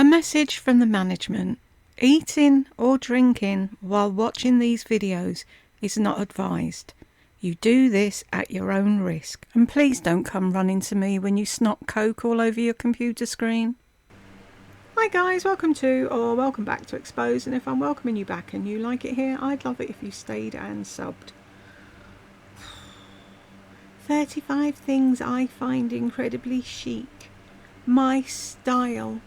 A message from the management. Eating or drinking while watching these videos is not advised. You do this at your own risk. And please don't come running to me when you snot coke all over your computer screen. Hi guys, welcome back to Expose, and if I'm welcoming you back and you like it here, I'd love it if you stayed and subbed. 35 things I find incredibly chic. My style.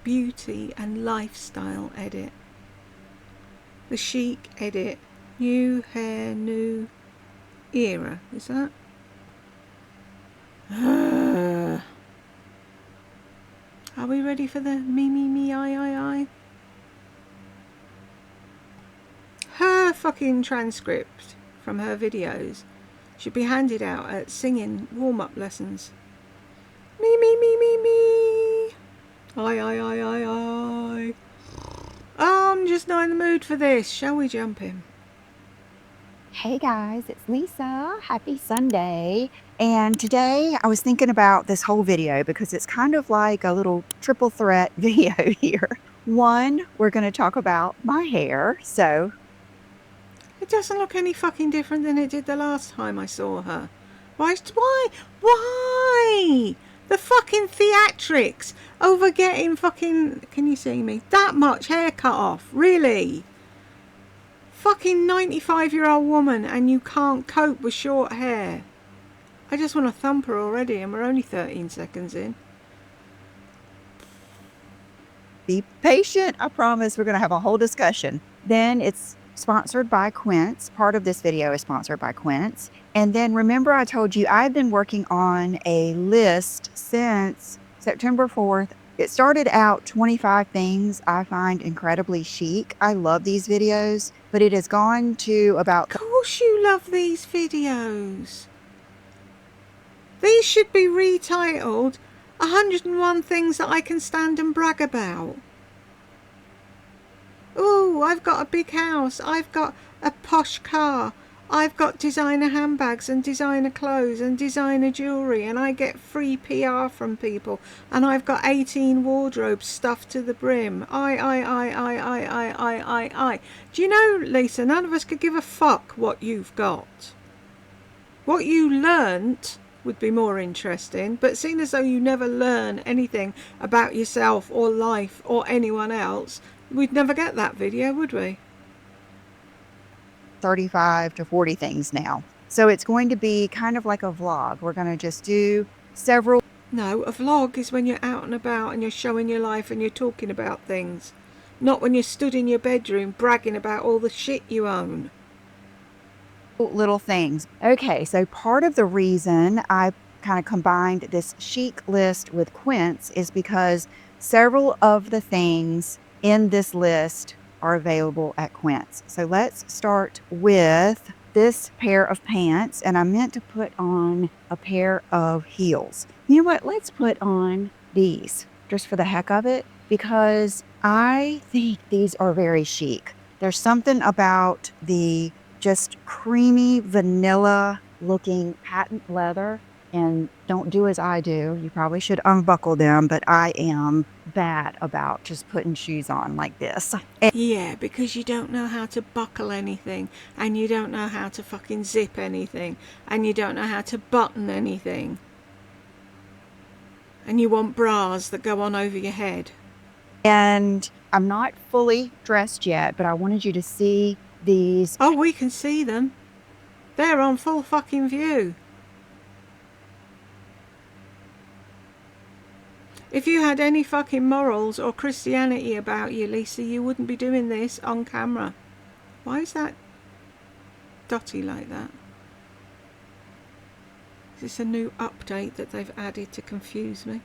Beauty and lifestyle edit. The chic edit. New hair, new era. Is that? Are we ready for the me, I? Her fucking transcript from her videos should be handed out at singing warm-up lessons. Me. I. I'm just not in the mood for this. Shall we jump in? Hey guys, it's Lisa. Happy Sunday. And today I was thinking about this whole video because it's kind of like a little triple threat video here. One, we're going to talk about my hair. So it doesn't look any fucking different than it did the last time I saw her. Why? The fucking theatrics over getting fucking, can you see me? That much hair cut off, really? Fucking 95-year-old woman and you can't cope with short hair. I just want to thump her already and we're only 13 seconds in. Be patient. I promise we're going to have a whole discussion. Then it's sponsored by Quince. Part of this video is sponsored by Quince. And then remember I told you I've been working on a list since September 4th. It started out 25 things I find incredibly chic. I love these videos, but it has gone to about... Of course you love these videos. These should be retitled 101 Things That I Can Stand and Brag About. Ooh, I've got a big house. I've got a posh car. I've got designer handbags and designer clothes and designer jewellery, and I get free PR from people, and I've got 18 wardrobes stuffed to the brim. I. Do you know, Lisa, none of us could give a fuck what you've got. What you learnt would be more interesting, but seeing as though you never learn anything about yourself or life or anyone else, we'd never get that video, would we? 35 to 40 things now. So it's going to be kind of like a vlog. We're going to just do several. No, a vlog is when you're out and about and you're showing your life and you're talking about things. Not when you're stood in your bedroom bragging about all the shit you own. Little things. Okay, so part of the reason I kind of combined this chic list with Quince is because several of the things in this list are available at Quince. So let's start with this pair of pants, and I meant to put on a pair of heels. You know what? Let's put on these just for the heck of it because I think these are very chic. There's something about the just creamy vanilla looking patent leather. And don't do as I do. You probably should unbuckle them, but I am bad about just putting shoes on like this. Yeah, because you don't know how to buckle anything, and you don't know how to fucking zip anything, and you don't know how to button anything. And you want bras that go on over your head. And I'm not fully dressed yet, but I wanted you to see these. Oh, we can see them. They're on full fucking view. If you had any fucking morals or Christianity about you, Lisa, you wouldn't be doing this on camera. Why is that dotty like that? Is this a new update that they've added to confuse me?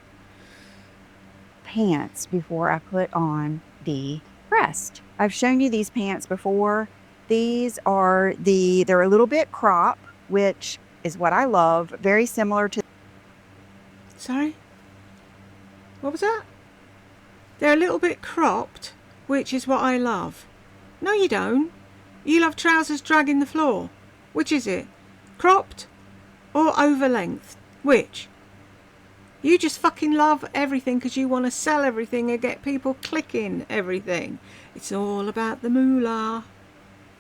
Pants before I put on the crest. I've shown you these pants before. These are they're a little bit crop, which is what I love. Very similar to... Sorry? What was that? They're a little bit cropped, which is what I love. No, you don't. You love trousers dragging the floor. Which is it? Cropped or over length? Which? You just fucking love everything because you want to sell everything and get people clicking everything. It's all about the moolah.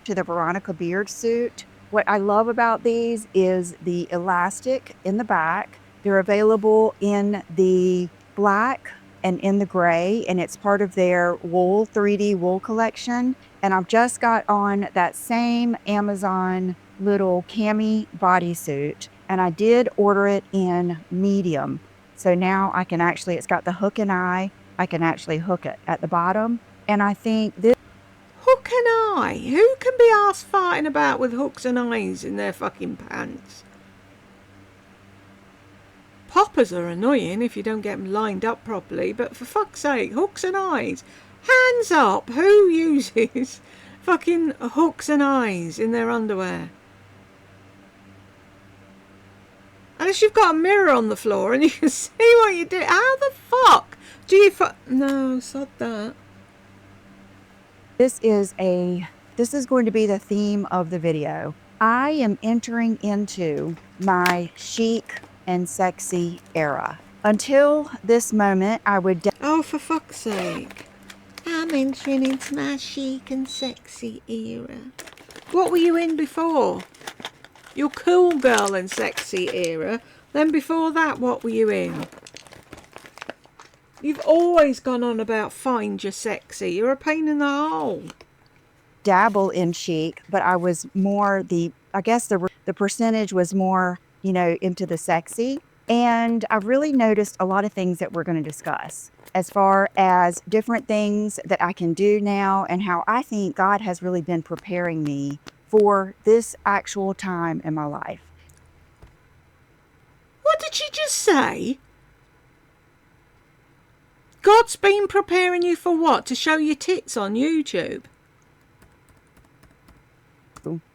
To the Veronica Beard suit. What I love about these is the elastic in the back. They're available in the black and in the gray, and it's part of their wool 3D wool collection. And I've just got on that same Amazon little cami bodysuit, and I did order it in medium. So now I can actually, it's got the hook and eye. I can actually hook it at the bottom. And I think this Hook and eye? Who can be arsed farting about with hooks and eyes in their fucking pants? Poppers are annoying if you don't get them lined up properly, but for fuck's sake, hooks and eyes. Hands up! Who uses fucking hooks and eyes in their underwear? Unless you've got a mirror on the floor and you can see what you do. How the fuck do you No, sod that. This is going to be the theme of the video. I am entering into my chic and sexy era. Until this moment, I would... Oh, for fuck's sake. I'm entering into my chic and sexy era. What were you in before? Your cool girl and sexy era. Then before that, what were you in? You've always gone on about find your sexy. You're a pain in the hole. dabble in chic, but I was more I guess the percentage was more, into the sexy. And I've really noticed a lot of things that we're going to discuss as far as different things that I can do now and how I think God has really been preparing me for this actual time in my life. What did she just say? God's been preparing you for what? To show your tits on YouTube?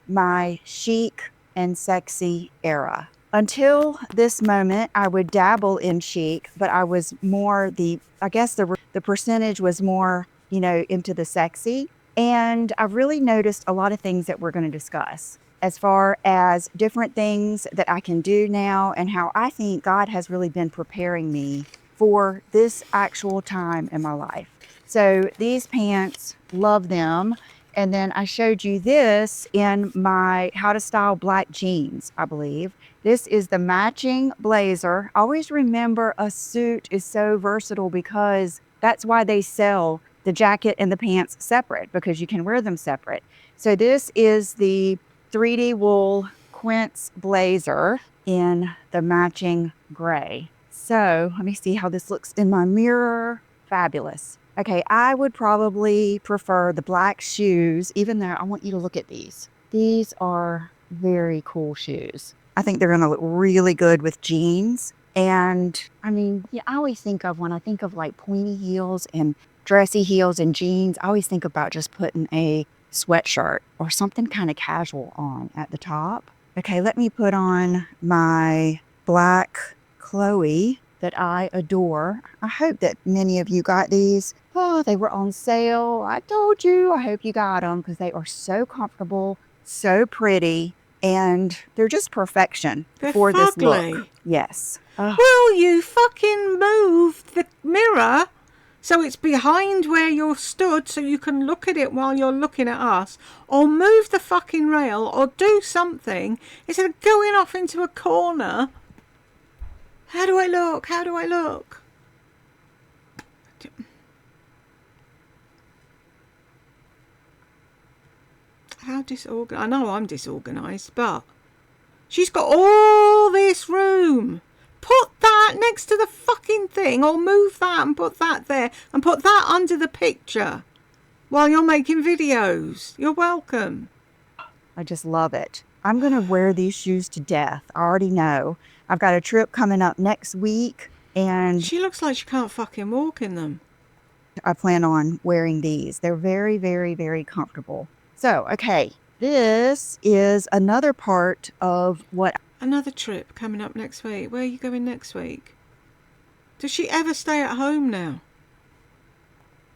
My chic and sexy era. Until this moment, I would dabble in chic, but I was more I guess the percentage was more, into the sexy. And I've really noticed a lot of things that we're going to discuss as far as different things that I can do now and how I think God has really been preparing me for this actual time in my life. So these pants, love them. And then I showed you this in my How to Style Black Jeans, I believe. This is the matching blazer. Always remember, a suit is so versatile because that's why they sell the jacket and the pants separate, because you can wear them separate. So this is the 3D wool quince blazer in the matching gray. So let me see how this looks in my mirror. Fabulous. Okay, I would probably prefer the black shoes, even though I want you to look at these. These are very cool shoes. I think they're going to look really good with jeans. And I mean, I always think of, when I think of like pointy heels and dressy heels and jeans, I always think about just putting a sweatshirt or something kind of casual on at the top. Okay, let me put on my black Chloe that I adore. I hope that many of you got these. Oh, they were on sale. I told you. I hope you got them because they are so comfortable, so pretty, and they're just perfection for this look. Yes. Well, you fucking moved the mirror so it's behind where you're stood so you can look at it while you're looking at us, or move the fucking rail, or do something instead of going off into a corner. How do I look? How do I look? How disorganized? I know I'm disorganized, but she's got all this room. Put that next to the fucking thing, or move that and put that there, and put that under the picture while you're making videos. You're welcome. I just love it. I'm going to wear these shoes to death. I already know. I've got a trip coming up next week, and she looks like she can't fucking walk in them. I plan on wearing these. They're very, very, very comfortable. So, okay, this is another part of what... Another trip coming up next week. Where are you going next week? Does she ever stay at home now?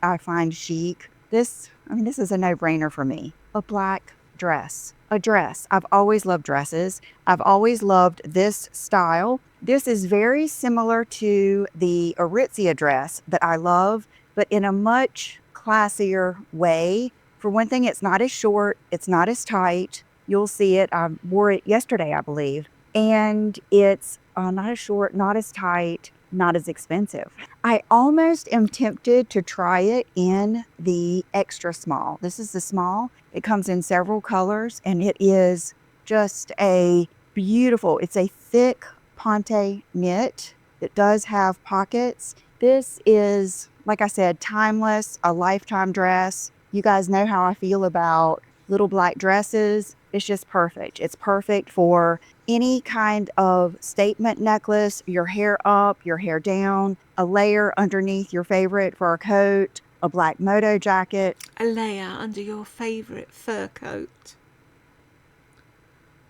I find chic. This is a no-brainer for me. A black dress. A dress. I've always loved dresses. I've always loved this style. This is very similar to the Aritzia dress that I love, but in a much classier way. For one thing, it's not as short, it's not as tight. You'll see it. I wore it yesterday, I believe. And it's not as short, not as tight, not as expensive. I almost am tempted to try it in the extra small. This is the small. It comes in several colors, and it is just a beautiful, it's a thick ponte knit that does have pockets. This is, like I said, timeless, a lifetime dress. You guys know how I feel about little black dresses. It's just perfect. It's perfect for any kind of statement necklace, your hair up, your hair down, a layer underneath your favorite fur coat, a black moto jacket. A layer under your favourite fur coat.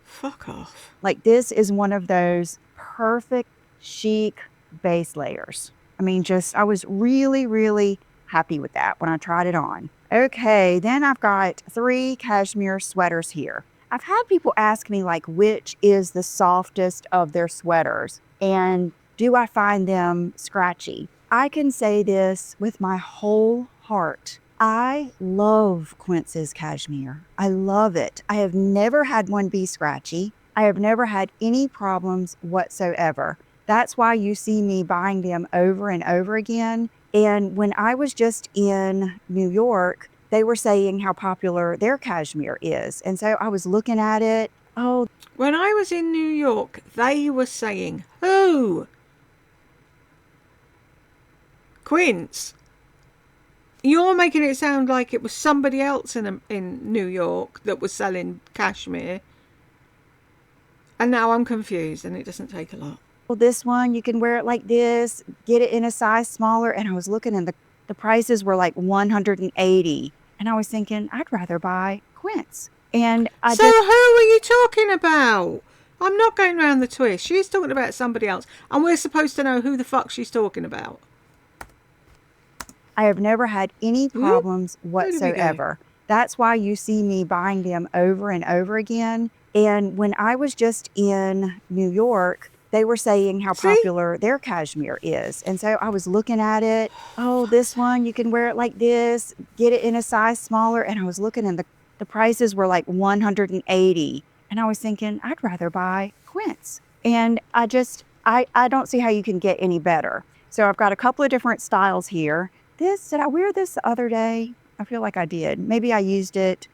Fuck off. Like, this is one of those perfect chic base layers. I mean, just, I was really, really happy with that when I tried it on. Okay, then I've got 3 cashmere sweaters here. I've had people ask me, like, which is the softest of their sweaters, and do I find them scratchy? I can say this with my whole heart. I love Quince's cashmere. I love it. I have never had one be scratchy. I have never had any problems whatsoever. That's why you see me buying them over and over again. And when I was just in New York, they were saying how popular their cashmere is. And so I was looking at it. Oh, when I was in New York, they were saying, who? Quince. You're making it sound like it was somebody else in New York that was selling cashmere. And now I'm confused, and it doesn't take a lot. Well, this one, you can wear it like this, get it in a size smaller. And I was looking, and the prices were like $180. And I was thinking, I'd rather buy Quince. And who are you talking about? I'm not going around the twist. She's talking about somebody else. And we're supposed to know who the fuck she's talking about. I have never had any problems whatsoever. That's why you see me buying them over and over again. And when I was just in New York, they were saying how popular their cashmere is. And so I was looking at it. Oh, this one, you can wear it like this, get it in a size smaller. And I was looking, and the prices were like $180. And I was thinking, I'd rather buy Quince. And I don't see how you can get any better. So I've got a couple of different styles here. Did I wear this the other day? I feel like I did. Maybe I used it.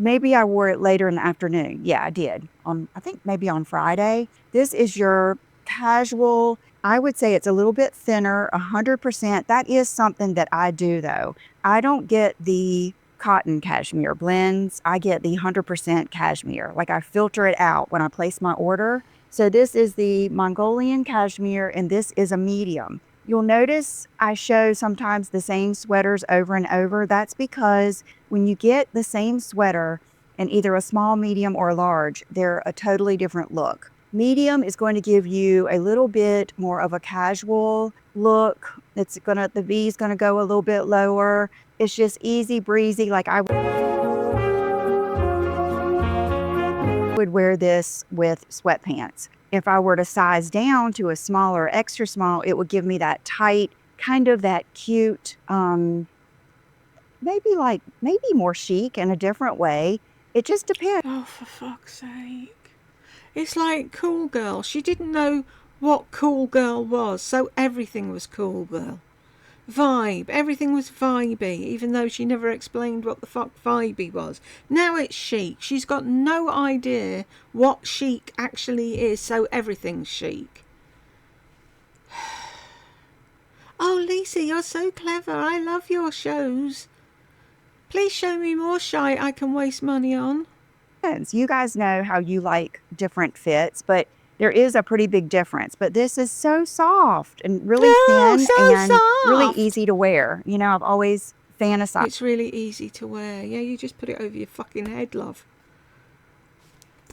Maybe I wore it later in the afternoon. Yeah, I did. I think maybe on Friday. This is your casual. I would say it's a little bit thinner, 100%. That is something that I do, though. I don't get the cotton cashmere blends. I get the 100% cashmere. Like, I filter it out when I place my order. So this is the Mongolian cashmere, and this is a medium. You'll notice I show sometimes the same sweaters over and over. That's because when you get the same sweater in either a small, medium, or large, they're a totally different look. Medium is going to give you a little bit more of a casual look. The V is going to go a little bit lower. It's just easy breezy. Like, I would wear this with sweatpants. If I were to size down to a small or extra small, it would give me that tight, kind of that cute, maybe more chic in a different way. It just depends. Oh, for fuck's sake. It's like Cool Girl. She didn't know what Cool Girl was, so everything was Cool Girl. Vibe. Everything was vibey, even though she never explained what the fuck vibey was. Now it's chic. She's got no idea what chic actually is, so everything's chic. Oh, Lisa, you're so clever. I love your shows. Please show me more shite I can waste money on. You guys know how you like different fits, but there is a pretty big difference. But this is so soft and really thin and really easy to wear. You know, I've always fantasized. It's really easy to wear. Yeah, you just put it over your fucking head, love.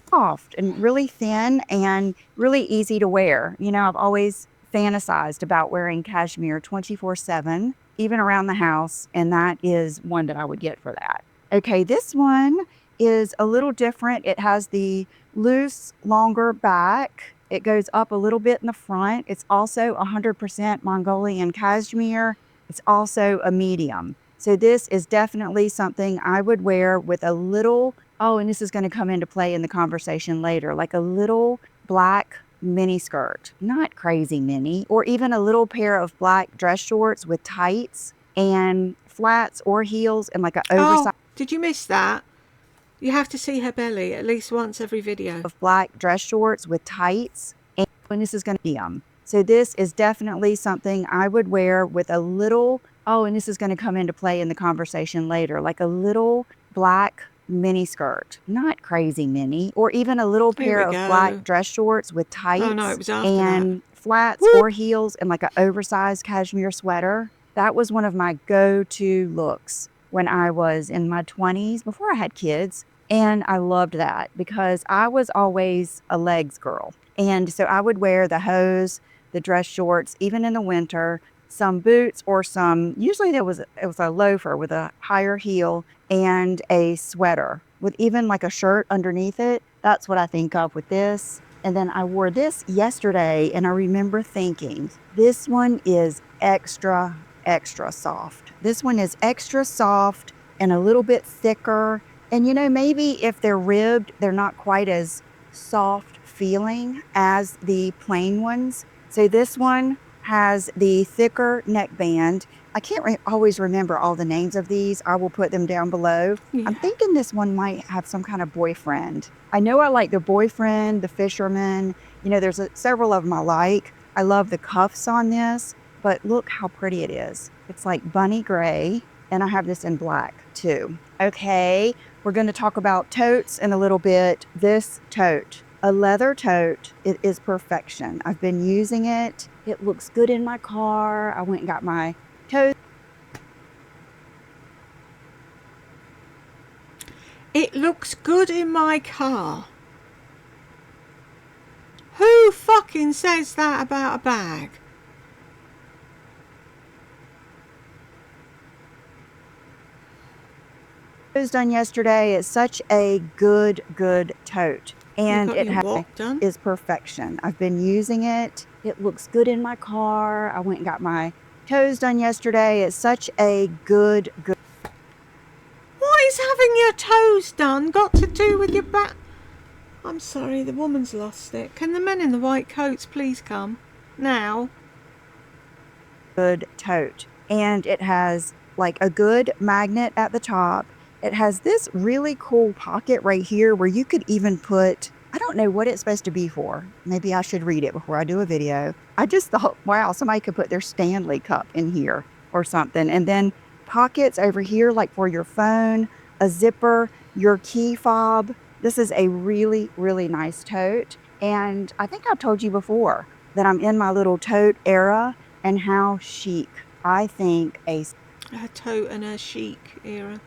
Soft and really thin and really easy to wear. You know, I've always fantasized about wearing cashmere 24/7, even around the house. And that is one that I would get for that. Okay, this one is a little different. It has the loose, longer back. It goes up a little bit in the front. It's also 100% Mongolian cashmere. It's also a medium. So this is definitely something I would wear with a little, oh, and this is going to come into play in the conversation later, like a little black mini skirt, not crazy mini, or even a little pair of black dress shorts with tights and flats or heels and like an oversized did you miss that? You have to see her belly at least once every video. of black dress shorts with tights, and this is going to be so this is definitely something I would wear with a little, oh, and this is going to come into play in the conversation later, like a little black mini skirt, not crazy mini, or even a little pair of black dress shorts with tights it was after and flats or heels and like an oversized cashmere sweater. That was one of my go-to looks when I was in my 20s before I had kids. And I loved that because I was always a legs girl. And so I would wear the hose, the dress shorts, even in the winter, some boots or usually it was a loafer with a higher heel and a sweater with even like a shirt underneath it. That's what I think of with this. And then I wore this yesterday and I remember thinking, this one is extra, extra soft. This one is extra soft and a little bit thicker. And maybe if they're ribbed, they're not quite as soft feeling as the plain ones. So this one has the thicker neckband. I can't always remember all the names of these. I will put them down below. Yeah. I'm thinking this one might have some kind of boyfriend. I know I like the boyfriend, the fisherman. There's several of them I like. I love the cuffs on this, but look how pretty it is. It's like bunny gray, and I have this in black too. Okay, we're going to talk about totes in a little bit. This tote, a leather tote, it is perfection. I've been using it. It looks good in my car. I went and got my tote. It looks good in my car. Who fucking says that about a bag? It was done yesterday. It's such a good tote. And it is perfection. I've been using it. It looks good in my car. I went and got my toes done yesterday. It's such a good. What is having your toes done got to do with your back? I'm sorry, the woman's lost it. Can the men in the white coats please come now? Good tote. And it has like a good magnet at the top. It has this really cool pocket right here where you could even put, I don't know what it's supposed to be for. Maybe I should read it before I do a video. I just thought, wow, somebody could put their Stanley cup in here or something. And then pockets over here, like for your phone, a zipper, your key fob. This is a really, really nice tote. And I think I've told you before that I'm in my little tote era and how chic I think a tote and a chic era.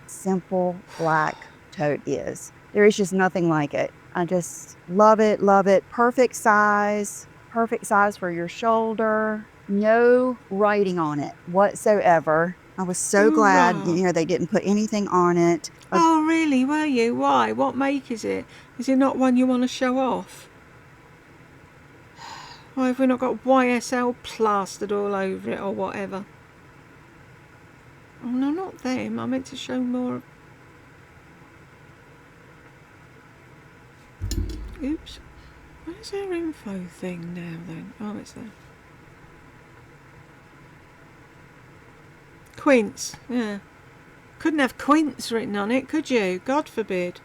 Simple black tote is. There is just nothing like it. I just love it, love it. Perfect size for your shoulder. No writing on it whatsoever. I was so glad, they didn't put anything on it. Oh, really? Were you? Why? What make is it? Is it not one you want to show off? Why have we not got YSL plastered all over it or whatever? Oh, no, not them. I meant to show more. Oops. Where's our info thing now, then? Oh, it's there. Quince. Yeah. Couldn't have Quince written on it, could you? God forbid.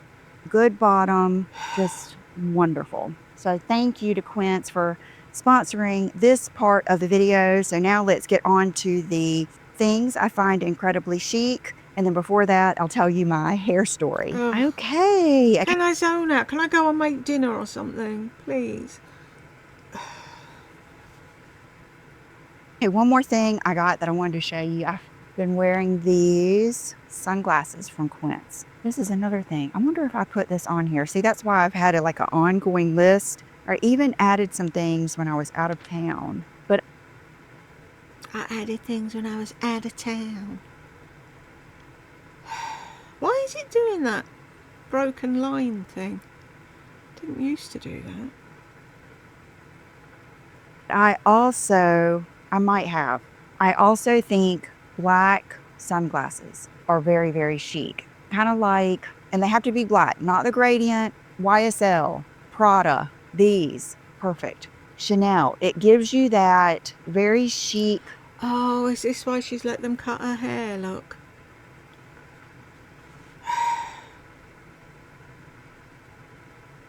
Good bottom. Just wonderful. So thank you to Quince for sponsoring this part of the video. So now let's get on to the things I find incredibly chic. And then before that, I'll tell you my hair story. Okay. Can I zone out? Can I go and make dinner or something? Please. Okay, one more thing I got that I wanted to show you. I've been wearing these sunglasses from Quince. This is another thing. I wonder if I put this on here. See, that's why I've had an ongoing list, or even added some things when I was out of town. But I added things when I was out of town. is it doing that broken line thing? Didn't used to do that. I also think black sunglasses are very, very chic. Kind of like, and they have to be black, not the gradient, YSL, Prada, these, perfect. Chanel, it gives you that very chic. Oh, is this why she's let them cut her hair? Look.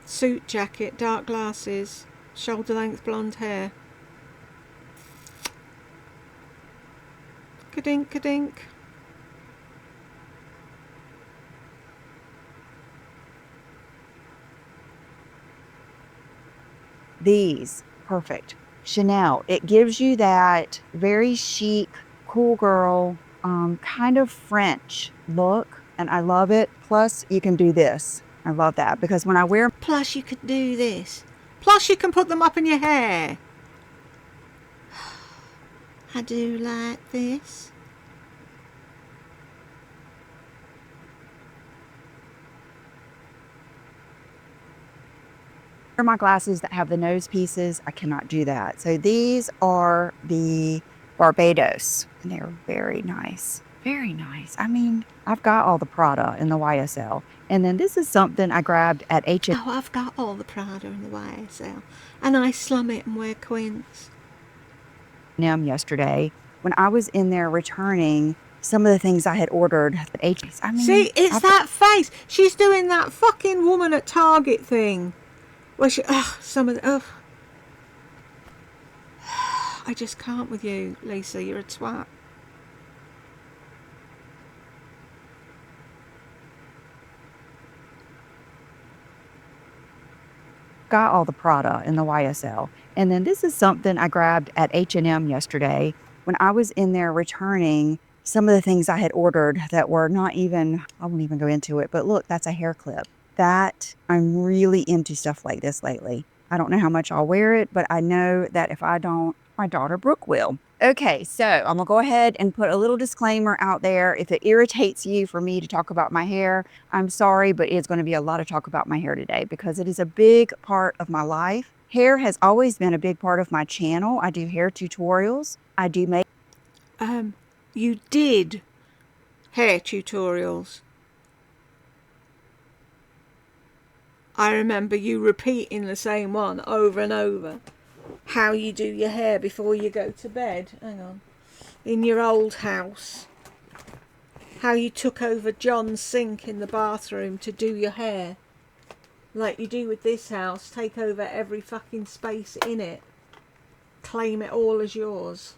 Suit jacket, dark glasses, shoulder length blonde hair. Kadink, kadink. These, perfect. Chanel, it gives you that very chic, cool girl, kind of French look, and I love it. Plus, you can do this. I love that because when I wear... Plus, you could do this. Plus, you can put them up in your hair. I do like this. my glasses that have the nose pieces, I cannot do that. So these are the Barbados, and they're very nice. Very nice. I mean, I've got all the Prada in the YSL. And then this is something I grabbed at H&M. Oh, I've got all the Prada in the YSL. And I slum it and wear quints. Yesterday when I was in there returning some of the things I had ordered at H&M. I mean, see, it's that face. She's doing that fucking woman at Target thing. Where she, some of the, I just can't with you, Lisa. You're a twat. Got all the Prada in the YSL. And then this is something I grabbed at H&M yesterday when I was in there returning some of the things I had ordered that were not even, I won't even go into it, but look, that's a hair clip. That I'm really into stuff like this lately. I don't know how much I'll wear it, but I know that if I don't, my daughter Brooke will. Okay, so I'm gonna go ahead and put a little disclaimer out there. If it irritates you for me to talk about my hair, I'm sorry, but it's gonna be a lot of talk about my hair today because it is a big part of my life. Hair has always been a big part of my channel. I do hair tutorials. I do make... You did hair tutorials. I remember you repeating the same one over and over. How you do your hair before you go to bed. Hang on. In your old house. How you took over John's sink in the bathroom to do your hair. Like you do with this house. Take over every fucking space in it. Claim it all as yours.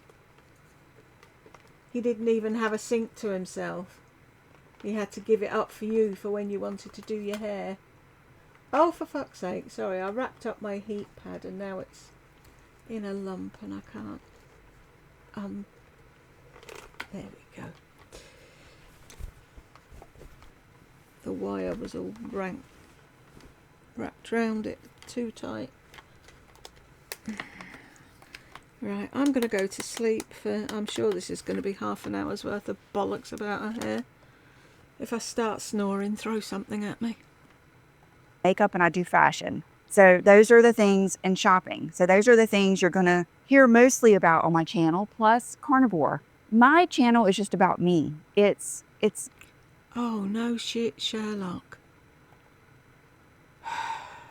He didn't even have a sink to himself. He had to give it up for you for when you wanted to do your hair. Oh, for fuck's sake. Sorry, I wrapped up my heat pad and now it's in a lump and I can't... There we go. The wire was all wrapped around it too tight. Right, I'm going to go to sleep for... I'm sure this is going to be half an hour's worth of bollocks about her hair. If I start snoring, throw something at me. Makeup and I do fashion. So those are the things in shopping. So those are the things you're going to hear mostly about on my channel, plus carnivore. My channel is just about me. It's... Oh, no shit, Sherlock.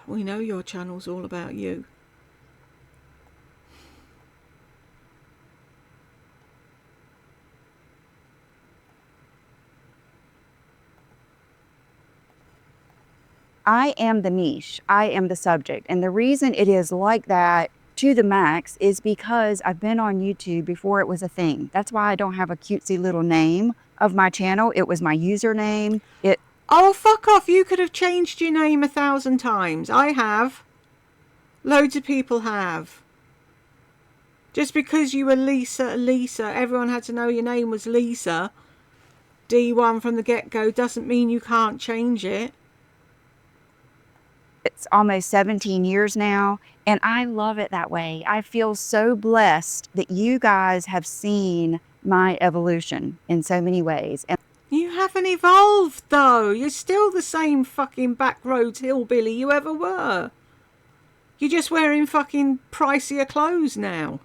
We know your channel's all about you. I am the niche. I am the subject. And the reason it is like that to the max is because I've been on YouTube before it was a thing. That's why I don't have a cutesy little name of my channel. It was my username. Oh, fuck off. You could have changed your name 1,000 times. I have. Loads of people have. Just because you were Lisa, everyone had to know your name was Lisa. D1 from the get-go doesn't mean you can't change it. It's almost 17 years now, and I love it that way. I feel so blessed that you guys have seen my evolution in so many ways. And You haven't evolved, though. You're still the same fucking backroads hillbilly you ever were. You're just wearing fucking pricier clothes now.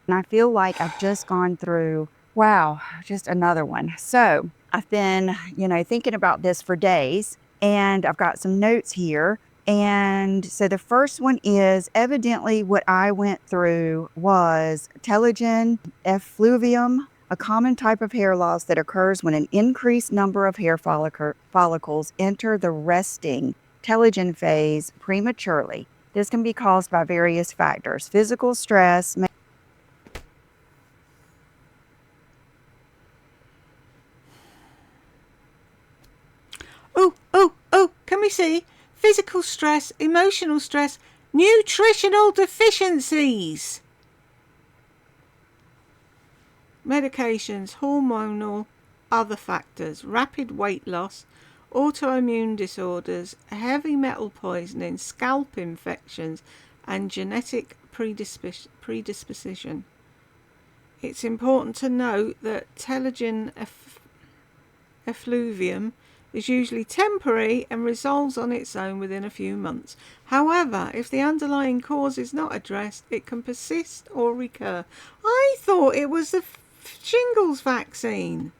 And I feel like I've just gone through, wow, just another one. So I've been, thinking about this for days, and I've got some notes here. And so the first one is, evidently what I went through was telogen effluvium, a common type of hair loss that occurs when an increased number of hair follicles enter the resting telogen phase prematurely. This can be caused by various factors: physical stress. Oh, can we see? Physical stress, emotional stress, nutritional deficiencies. Medications, hormonal, other factors, rapid weight loss, autoimmune disorders, heavy metal poisoning, scalp infections, and genetic predisposition. It's important to note that telogen effluvium is usually temporary and resolves on its own within a few months. However, if the underlying cause is not addressed, it can persist or recur. I thought it was the shingles vaccine.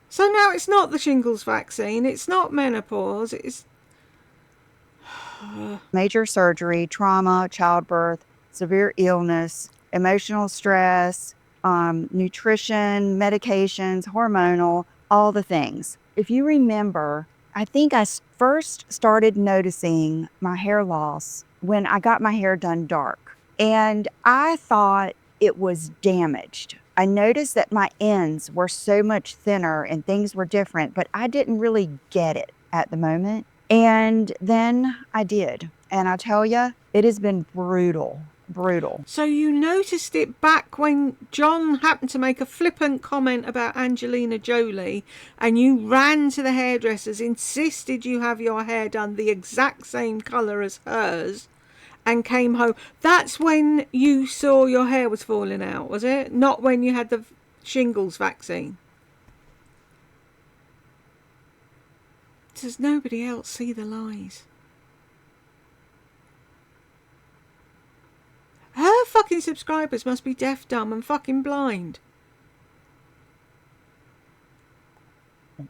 So now it's not the shingles vaccine, it's not menopause, it's major surgery, trauma, childbirth, severe illness, emotional stress, nutrition, medications, hormonal, all the things. If you remember, I think I first started noticing my hair loss when I got my hair done dark, and I thought it was damaged. I noticed that my ends were so much thinner and things were different, but I didn't really get it at the moment. And then I did. And I tell you, it has been brutal. So you noticed it back when John happened to make a flippant comment about Angelina Jolie, and you ran to the hairdressers, insisted you have your hair done the exact same colour as hers, and came home. That's when you saw your hair was falling out, was it? Not when you had the shingles vaccine. Does nobody else see the lies? Her fucking subscribers must be deaf, dumb, and fucking blind.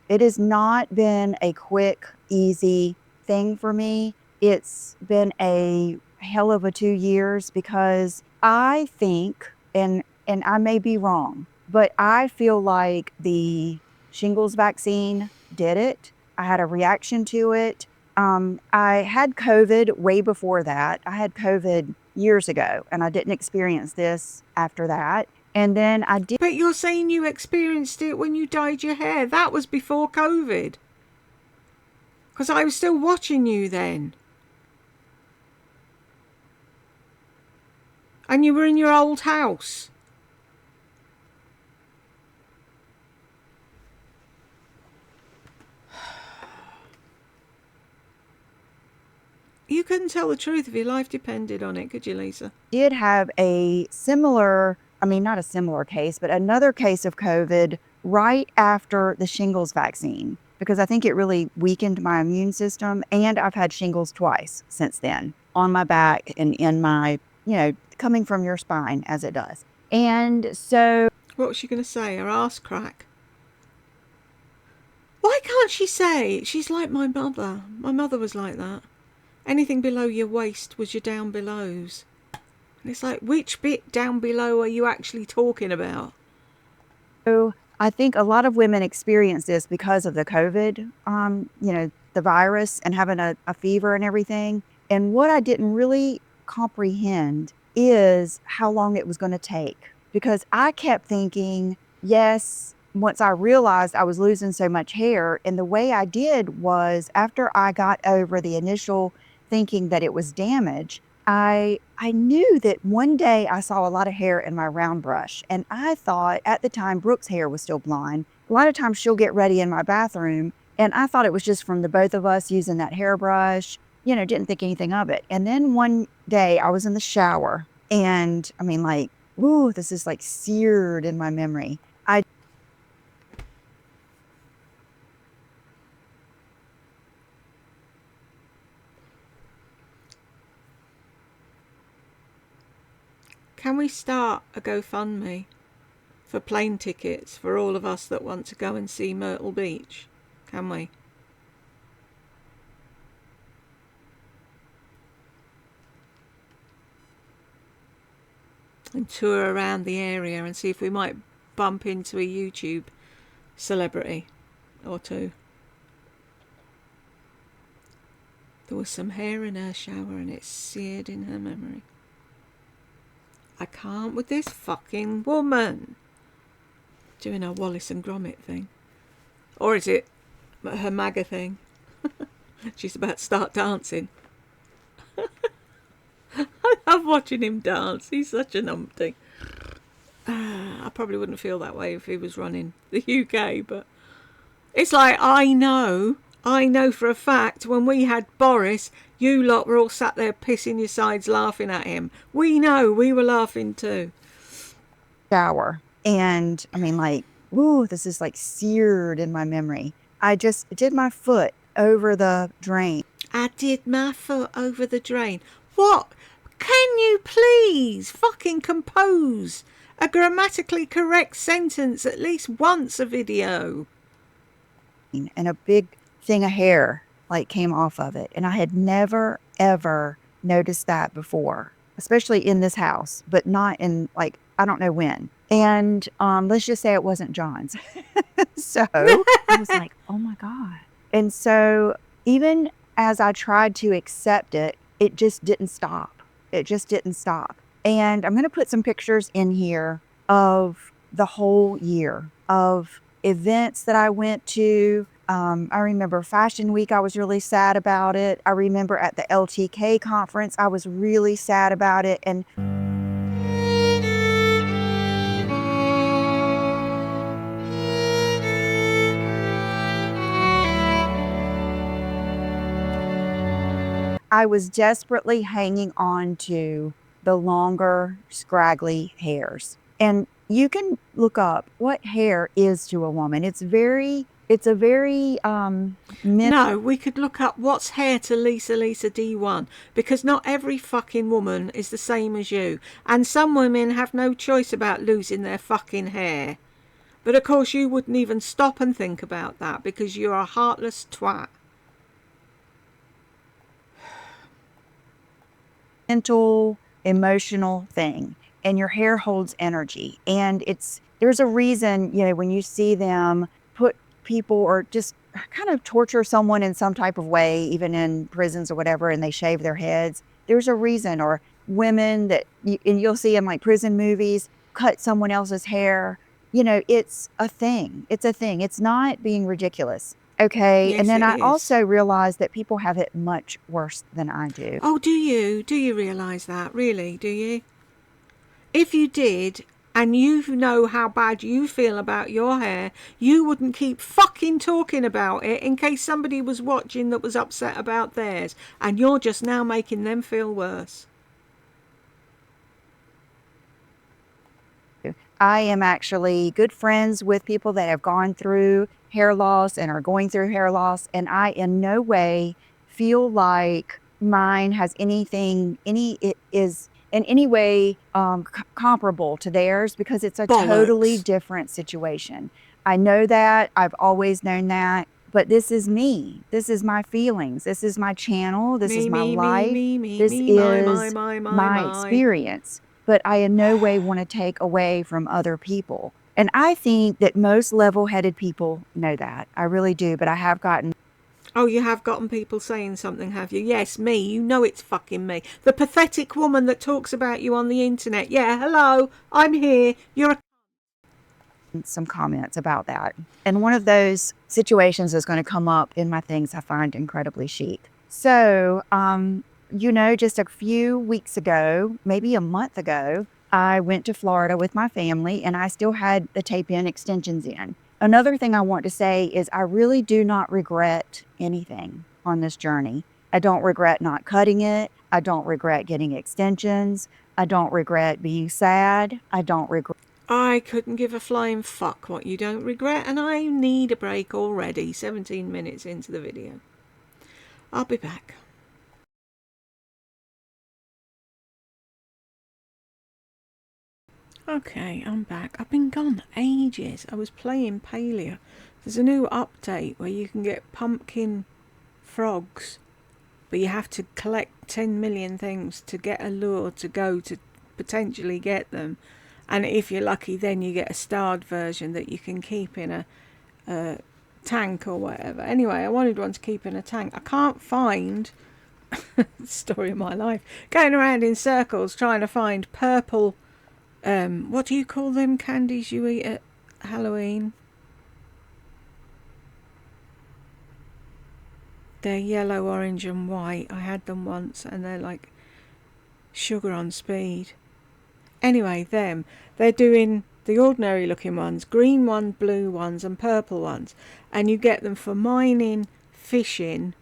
It has not been a quick, easy thing for me. It's been a hell of a 2 years, because I think, and I may be wrong, but I feel like the shingles vaccine did it. I had a reaction to it. I had COVID way before that. I had COVID years ago, and I didn't experience this after that. And then I did. But you're saying you experienced it when you dyed your hair. That was before COVID. Because I was still watching you then. And you were in your old house. You couldn't tell the truth if your life depended on it, could you, Lisa? Did have a similar, not a similar case, but another case of COVID right after the shingles vaccine, because I think it really weakened my immune system. And I've had shingles twice since then, on my back and in my, coming from your spine as it does. And so. What was she going to say? Her ass crack? Why can't she say, she's like my mother? My mother was like that. Anything below your waist was your down belows. And it's like, which bit down below are you actually talking about? So I think a lot of women experience this because of the COVID, the virus, and having a fever and everything. And what I didn't really comprehend is how long it was going to take. Because I kept thinking, yes, once I realized I was losing so much hair, and the way I did was, after I got over the initial thinking that it was damage, I knew that one day I saw a lot of hair in my round brush, and I thought at the time Brooke's hair was still blonde. A lot of times she'll get ready in my bathroom, and I thought it was just from the both of us using that hairbrush, didn't think anything of it. And then one day I was in the shower, and ooh, this is like seared in my memory. Can we start a GoFundMe for plane tickets for all of us that want to go and see Myrtle Beach? Can we? And tour around the area and see if we might bump into a YouTube celebrity or two. There was some hair in her shower and it's seared in her memory. I can't with this fucking woman. Doing her Wallace and Gromit thing. Or is it her MAGA thing? She's about to start dancing. I love watching him dance. He's such a numpty. I probably wouldn't feel that way if he was running the UK, but it's like, I know for a fact when we had Boris, you lot were all sat there pissing your sides laughing at him. We know, we were laughing too. Shower. And I mean, like, ooh, this is like seared in my memory. I just did my foot over the drain. I did my foot over the drain. What? Can you please fucking compose a grammatically correct sentence at least once a video? And a big thing of hair like came off of it. And I had never, ever noticed that before, especially in this house, but not in like, I don't know when. And let's just say it wasn't John's. So I was like, oh my God. And so even as I tried to accept it, it just didn't stop. It just didn't stop. And I'm going to put some pictures in here of the whole year of events that I went to. I remember Fashion Week, I was really sad about it. I remember at the LTK conference, I was really sad about it. And I was desperately hanging on to the longer, scraggly hairs. And you can look up what hair is to a woman. It's a very No, we could look up what's hair to Lisa D1, because not every fucking woman is the same as you. And some women have no choice about losing their fucking hair. But of course you wouldn't even stop and think about that because you're a heartless twat. mental, emotional thing, and your hair holds energy. And there's a reason, you know, when you see them put people or just kind of torture someone in some type of way, even in prisons or whatever, and they shave their heads, there's a reason. Or women that, and you'll see in like prison movies, cut someone else's hair. You know, it's a thing. It's a thing. It's not being ridiculous. Okay. Yes, and then I is. also realized that people have it much worse than I do. Oh, do you? Do you realise that? Really? Do you? If you did, and you know how bad you feel about your hair, you wouldn't keep fucking talking about it in case somebody was watching that was upset about theirs, and you're just now making them feel worse. I am actually good friends with people that have gone through hair loss and are going through hair loss, and I in no way feel like mine has it is in any way comparable to theirs, because it's a totally Bollocks. different situation. I know that. I've always known that. But this is me. This is my feelings. This is my channel. This is my life. This is my experience. But I in no way want to take away from other people. And I think that most level-headed people know that. I really do. But I have gotten... Oh, you have gotten people saying something, have you? Yes, me. You know it's fucking me. The pathetic woman that talks about you on the internet. Yeah, hello. I'm here. You're a... some comments about that. And one of those situations is going to come up in my things I find incredibly chic. So, you know, just a few weeks ago, maybe a month ago, I went to Florida with my family and I still had the tape-in extensions in. Another thing I want to say is I really do not regret anything on this journey. I don't regret not cutting it. I don't regret getting extensions. I don't regret being sad. I don't regret... I couldn't give a flying fuck what you don't regret, and I need a break already, 17 minutes into the video. I'll be back. Okay, I'm back. I've been gone ages. I was playing Paleo. There's a new update where you can get pumpkin frogs, but you have to collect 10 million things to get a lure to go to potentially get them. And if you're lucky, then you get a starred version that you can keep in a tank or whatever. Anyway, I wanted one to keep in a tank. I can't find story of my life, going around in circles trying to find purple, what do you call them candies you eat at Halloween? They're yellow, orange and white. I had them once and they're like sugar on speed. Anyway, they're doing the ordinary looking ones, green ones, blue ones and purple ones, and you get them for mining, fishing,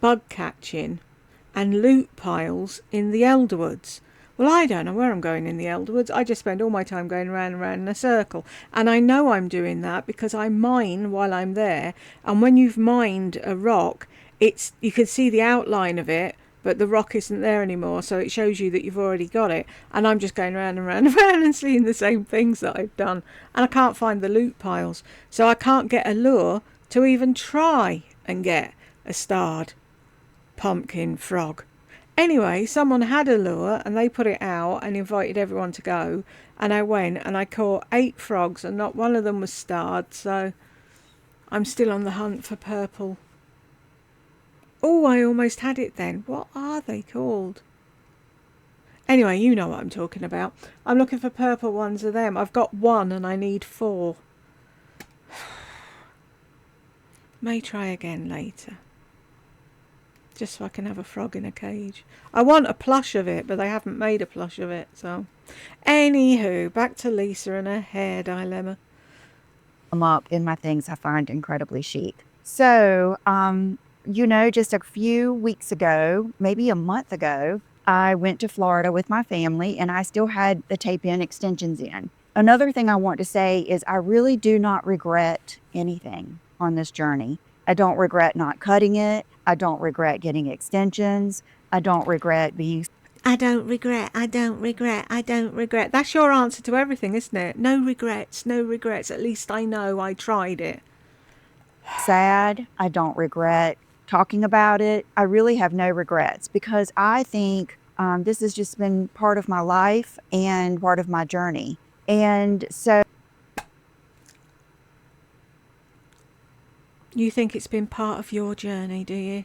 bug catching and loot piles in the Elderwoods. Well, I don't know where I'm going in the Elderwoods. I just spend all my time going round and round in a circle. And I know I'm doing that because I mine while I'm there. And when you've mined a rock, you can see the outline of it, but the rock isn't there anymore. So it shows you that you've already got it. And I'm just going round and round and round and seeing the same things that I've done. And I can't find the loot piles. So I can't get a lure to even try and get a starred pumpkin frog. Anyway, someone had a lure and they put it out and invited everyone to go, and I went and I caught 8 frogs and not one of them was starred, so I'm still on the hunt for purple. Oh, I almost had it then. What are they called? Anyway, you know what I'm talking about. I'm looking for purple ones of them. I've got 1 and I need 4. May try again later. Just so I can have a frog in a cage. I want a plush of it, but they haven't made a plush of it, so. Anywho, back to Lisa and her hair dilemma. Them up in my things I find incredibly chic. So, just a few weeks ago, maybe a month ago, I went to Florida with my family and I still had the tape-in extensions in. Another thing I want to say is I really do not regret anything on this journey. I don't regret not cutting it. I don't regret getting extensions. I don't regret being... I don't regret. That's your answer to everything, isn't it? No regrets. At least I know I tried it. sad. I don't regret talking about it. I really have no regrets because I think this has just been part of my life and part of my journey. And so... You think it's been part of your journey, do you?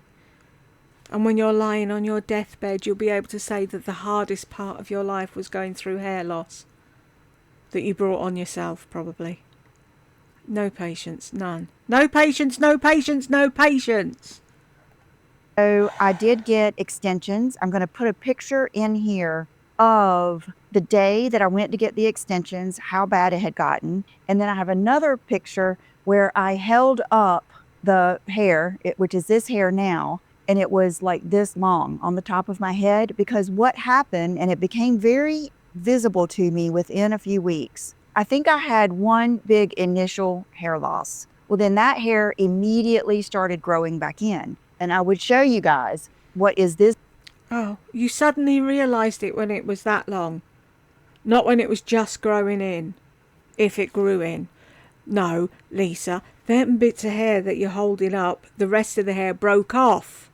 And when you're lying on your deathbed, you'll be able to say that the hardest part of your life was going through hair loss. That you brought on yourself, probably. No patience, none. No patience. So I did get extensions. I'm going to put a picture in here of the day that I went to get the extensions, how bad it had gotten. And then I have another picture where I held up the hair, which is this hair now, and it was like this long on the top of my head because what happened, and it became very visible to me within a few weeks. I think I had one big initial hair loss. Well, then that hair immediately started growing back in. And I would show you guys what is this. Oh, you suddenly realised it when it was that long. Not when it was just growing in. If it grew in. No, Lisa, them bits of hair that you're holding up, the rest of the hair broke off.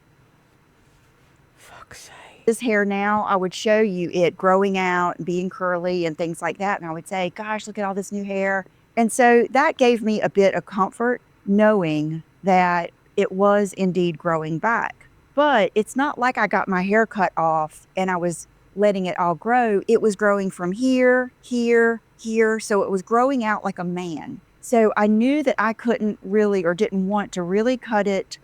Fuck's sake. This hair now, I would show you it growing out and being curly and things like that. And I would say, gosh, look at all this new hair. And so that gave me a bit of comfort knowing that it was indeed growing back. But it's not like I got my hair cut off and I was letting it all grow. It was growing from here, here, here. So it was growing out like a man. So I knew that I couldn't really or didn't want to really cut it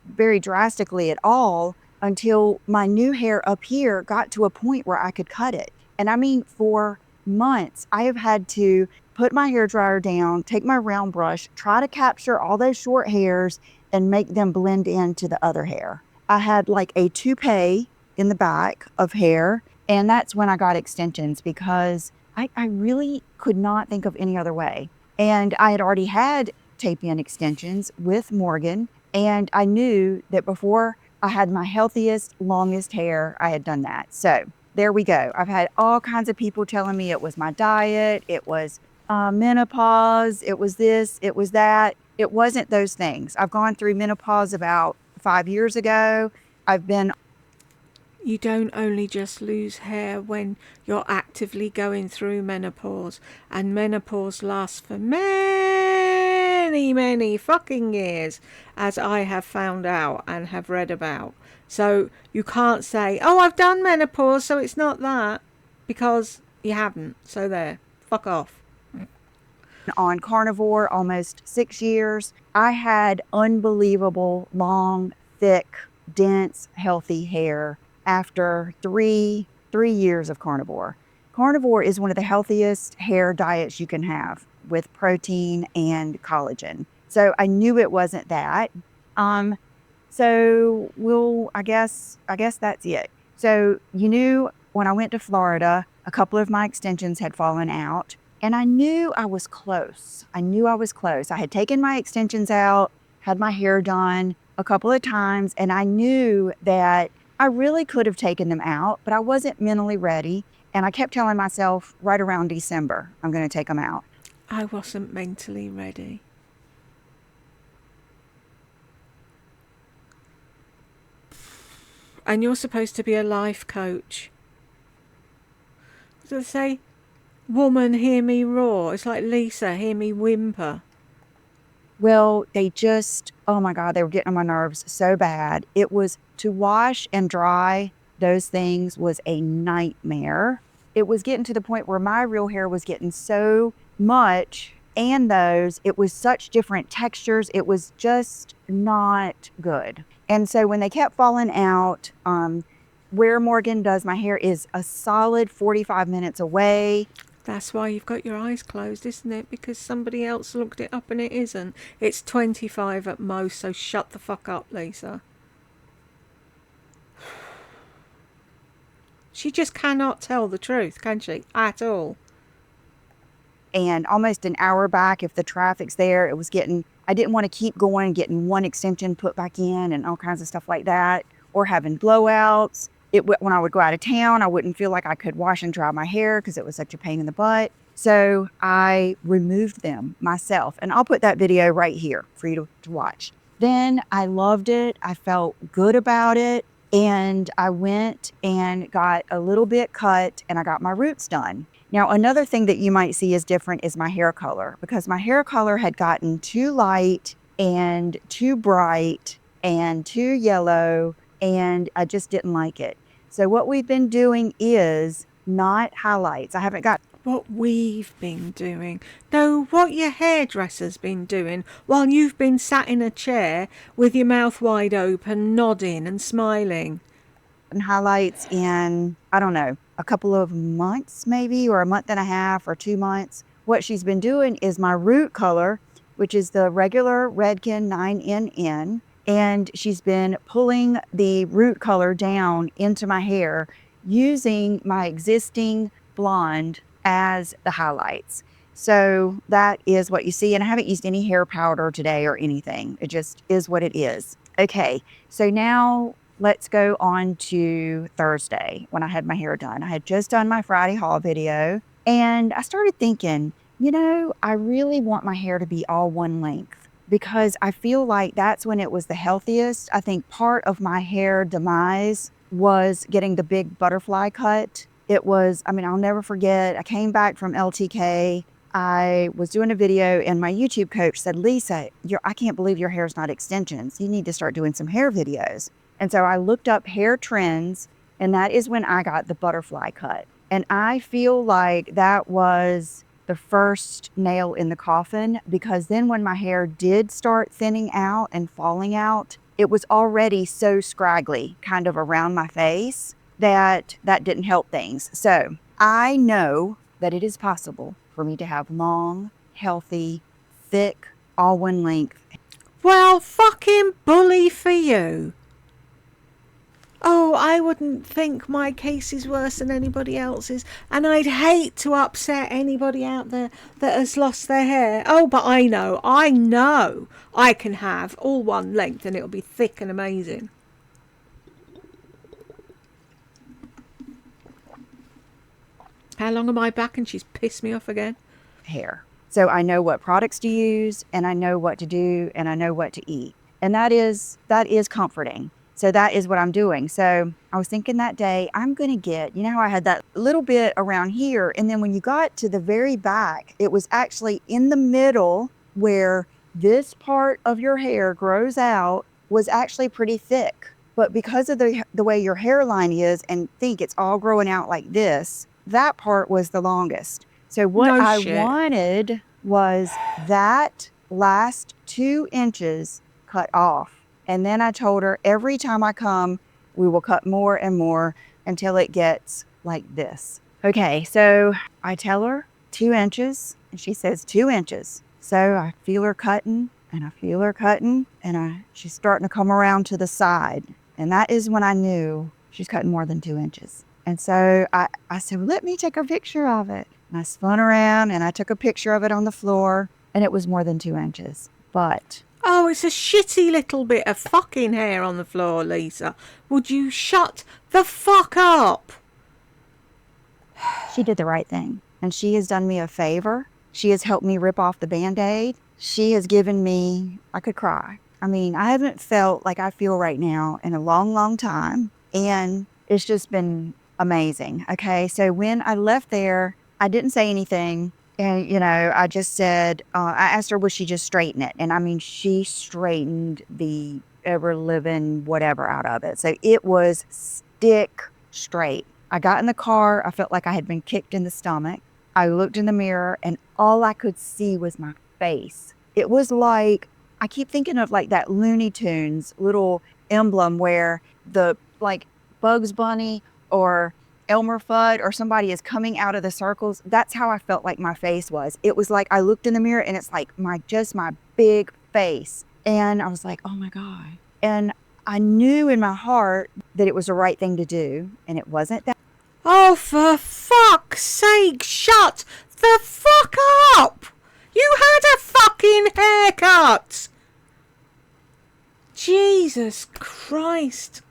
very drastically at all until my new hair up here got to a point where I could cut it. And I mean, for months, I have had to put my hair dryer down, take my round brush, try to capture all those short hairs and make them blend into the other hair. I had like a toupee in the back of hair, and that's when I got extensions because I really could not think of any other way. And I had already had tape-in extensions with Morgan, and I knew that before I had my healthiest, longest hair, I had done that. So there we go. I've had all kinds of people telling me it was my diet, it was menopause, it was this, it was that. It wasn't those things. I've gone through menopause about 5 years ago. I've been You don't only just lose hair when you're actively going through menopause, and menopause lasts for many fucking years, as I have found out and have read about. So you can't say, oh, I've done menopause, so it's not that, because you haven't. So there, fuck off. on carnivore almost 6 years. I had unbelievable, long, thick, dense, healthy hair after three years of carnivore. Carnivore is one of the healthiest hair diets you can have with protein and collagen. So I knew it wasn't that. So I guess that's it. So you knew when I went to Florida, a couple of my extensions had fallen out. And I knew I was close. I had taken my extensions out, had my hair done a couple of times, and I knew that I really could have taken them out, but I wasn't mentally ready. And I kept telling myself right around December, I'm going to take them out. I wasn't mentally ready. And you're supposed to be a life coach. What do they say? Woman, hear me roar. It's like Lisa, hear me whimper. Well, they just, oh my God, they were getting on my nerves so bad. It was to wash and dry those things was a nightmare. It was getting to the point where my real hair was getting so much, and it was such different textures. It was just not good. And so when they kept falling out, where Morgan does my hair is a solid 45 minutes away. That's why you've got your eyes closed, isn't it? Because somebody else looked it up and it isn't. It's 25 at most, so shut the fuck up, Lisa. She just cannot tell the truth, can she? At all. And almost an hour back, if the traffic's there, I didn't want to keep going, getting one extension put back in and all kinds of stuff like that, or having blowouts. When I would go out of town, I wouldn't feel like I could wash and dry my hair because it was such a pain in the butt. So I removed them myself. And I'll put that video right here for you to watch. Then I loved it. I felt good about it. And I went and got a little bit cut and I got my roots done. Now, another thing that you might see is different is my hair color, because my hair color had gotten too light and too bright and too yellow, and I just didn't like it. So what we've been doing is not highlights. I haven't got what we've been doing. No, what your hairdresser's been doing while you've been sat in a chair with your mouth wide open, nodding and smiling. highlights in, I don't know, a couple of months maybe, or a month and a half or 2 months. What she's been doing is my root color, which is the regular Redken 9NN. And she's been pulling the root color down into my hair using my existing blonde as the highlights. So that is what you see. And I haven't used any hair powder today or anything. It just is what it is. Okay, so now let's go on to Thursday when I had my hair done. I had just done my Friday haul video and I started thinking, I really want my hair to be all one length, because I feel like that's when it was the healthiest. I think part of my hair demise was getting the big butterfly cut. I'll never forget, I came back from LTK. I was doing a video and my YouTube coach said, Lisa, I can't believe your hair's not extensions. You need to start doing some hair videos. And so I looked up hair trends, and that is when I got the butterfly cut. And I feel like that was the first nail in the coffin, because then when my hair did start thinning out and falling out, it was already so scraggly kind of around my face that didn't help things. So I know that it is possible for me to have long, healthy, thick, all one length. Well, fucking bully for you. Oh, I wouldn't think my case is worse than anybody else's, and I'd hate to upset anybody out there that has lost their hair. Oh, but I know I can have all one length and it'll be thick and amazing. How long am I back and she's pissed me off again? Hair. So I know what products to use, and I know what to do, and I know what to eat. And that is comforting. So that is what I'm doing. So I was thinking that day, I'm going to get, you know how I had that little bit around here. And then when you got to the very back, it was actually in the middle where this part of your hair grows out was actually pretty thick. But because of the way your hairline is, and think it's all growing out like this, that part was the longest. So what No I shit. wanted was that last 2 inches cut off. And then I told her, every time I come, we will cut more and more until it gets like this. Okay, so I tell her 2 inches, and she says 2 inches. So I feel her cutting, and I feel her cutting, and she's starting to come around to the side. And that is when I knew she's cutting more than 2 inches. And so I said, well, let me take a picture of it. And I spun around and I took a picture of it on the floor, and it was more than 2 inches. But oh, it's a shitty little bit of fucking hair on the floor, Lisa. Would you shut the fuck up? she did the right thing. And she has done me a favor. She has helped me rip off the Band-Aid. She has given me, I could cry. I mean, I haven't felt like I feel right now in a long, long time. And it's just been amazing. Okay, so when I left there, I didn't say anything. And, you know, I just said, I asked her, would she just straighten it? And I mean, she straightened the ever living whatever out of it. So it was stick straight. I got in the car. I felt like I had been kicked in the stomach. I looked in the mirror and all I could see was my face. It was like, I keep thinking of like that Looney Tunes little emblem where the like Bugs Bunny or Elmer Fudd or somebody is coming out of the circles. That's how I felt like my face was. It was like I looked in the mirror and it's like my big face. And I was like, oh my God. And I knew in my heart that it was the right thing to do. And it wasn't that. Oh, for fuck's sake, shut the fuck up! You had a fucking haircut! Jesus Christ.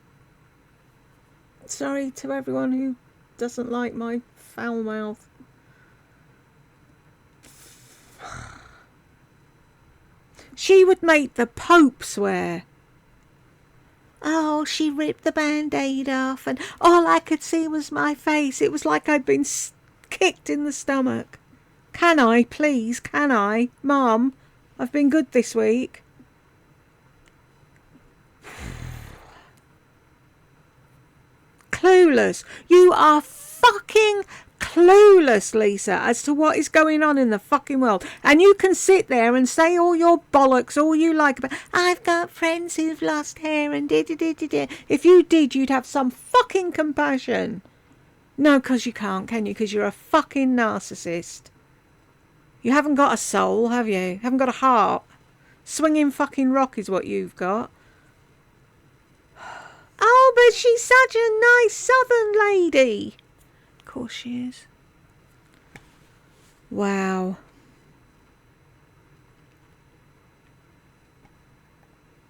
Sorry to everyone who doesn't like my foul mouth. She would make the Pope swear. Oh, she ripped the Band-Aid off and all I could see was my face. It was like I'd been kicked in the stomach. Can I, please, can I? Mum, I've been good this week. Clueless. You are fucking clueless, Lisa, as to what is going on in the fucking world. And you can sit there and say all your bollocks, all you like about, I've got friends who've lost hair and da-da-da-da-da. If you did, you'd have some fucking compassion. No, because you can't, can you? Because you're a fucking narcissist. You haven't got a soul, have you? You haven't got a heart. Swinging fucking rock is what you've got. Oh, but she's such a nice southern lady. Of course she is. Wow.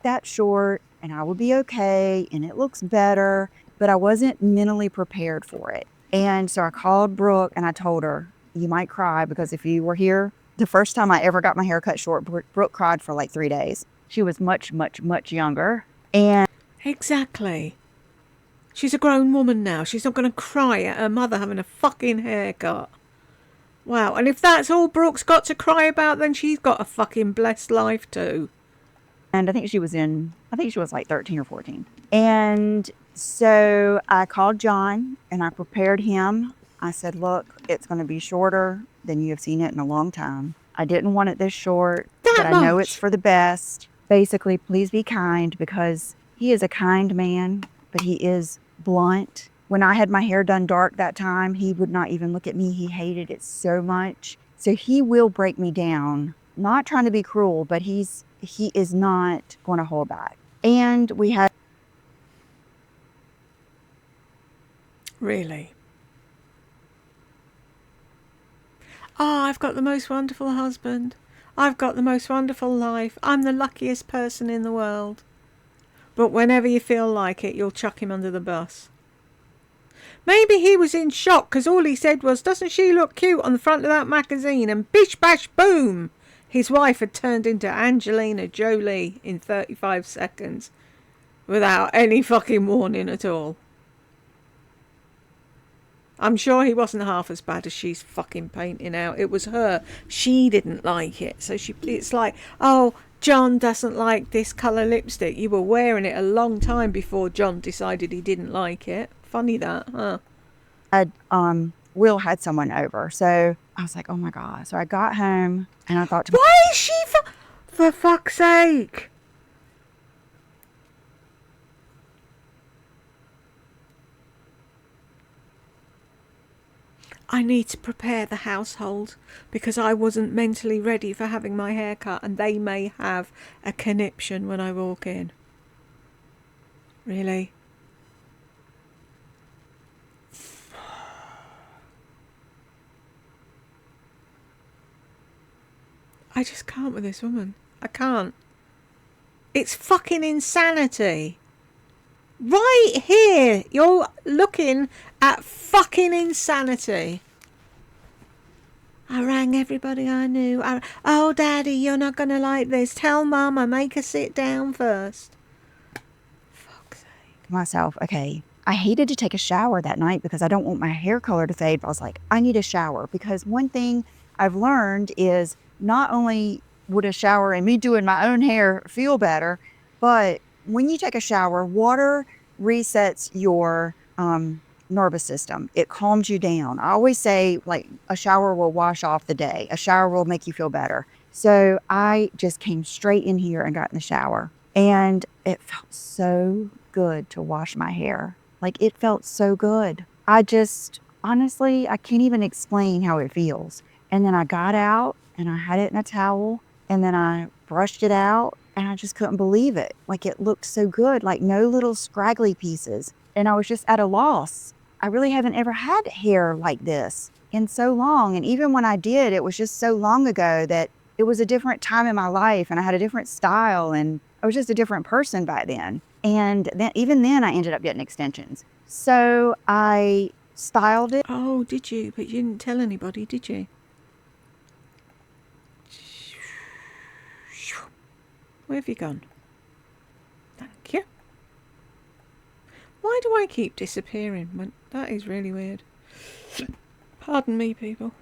That short and I will be okay and it looks better, but I wasn't mentally prepared for it. And so I called Brooke and I told her, you might cry because if you were here, the first time I ever got my hair cut short, Brooke cried for like 3 days. She was much, much, much younger. And exactly. She's a grown woman now. She's not going to cry at her mother having a fucking haircut. Wow. And if that's all Brooke's got to cry about, then she's got a fucking blessed life too. And I think she was like 13 or 14. And so I called John and I prepared him. I said, look, it's going to be shorter than you have seen it in a long time. I didn't want it this short, but I know it's for the best. Basically, please be kind because he is a kind man, but he is blunt. When I had my hair done dark that time, he would not even look at me. He hated it so much. So he will break me down. Not trying to be cruel, but he is not going to hold back. And we had... Really? Oh, I've got the most wonderful husband. I've got the most wonderful life. I'm the luckiest person in the world. But whenever you feel like it, you'll chuck him under the bus. Maybe he was in shock because all he said was, "Doesn't she look cute on the front of that magazine?" And bish bash boom, his wife had turned into Angelina Jolie in 35 seconds without any fucking warning at all. I'm sure he wasn't half as bad as she's fucking painting out. It was her. She didn't like it. So it's like, oh, John doesn't like this colour lipstick. You were wearing it a long time before John decided he didn't like it. Funny that, huh? Will had someone over. So I was like, oh my God. So I got home and I thought to Why is she for fuck's sake? I need to prepare the household because I wasn't mentally ready for having my hair cut, and they may have a conniption when I walk in. Really? I just can't with this woman. I can't. It's fucking insanity. Right here, you're looking at fucking insanity. I rang everybody I knew. Oh, Daddy, you're not going to like this. Tell Mama, make her sit down first. Fuck's sake. myself, okay, I hated to take a shower that night because I don't want my hair color to fade. But I was like, I need a shower, because one thing I've learned is not only would a shower and me doing my own hair feel better, but when you take a shower, water resets your nervous system. It calms you down. I always say, like, a shower will wash off the day. A shower will make you feel better. So I just came straight in here and got in the shower. And it felt so good to wash my hair. Like, it felt so good. I just, honestly, I can't even explain how it feels. And then I got out and I had it in a towel and then I brushed it out. And I just couldn't believe it. Like, it looked so good, like no little scraggly pieces. And I was just at a loss. I really haven't ever had hair like this in so long. And even when I did, it was just so long ago that it was a different time in my life and I had a different style and I was just a different person back then. And then, even then, I ended up getting extensions. So I styled it. Oh, did you? But you didn't tell anybody, did you? Where have you gone? Thank you. Why do I keep disappearing? That is really weird. Pardon me, people.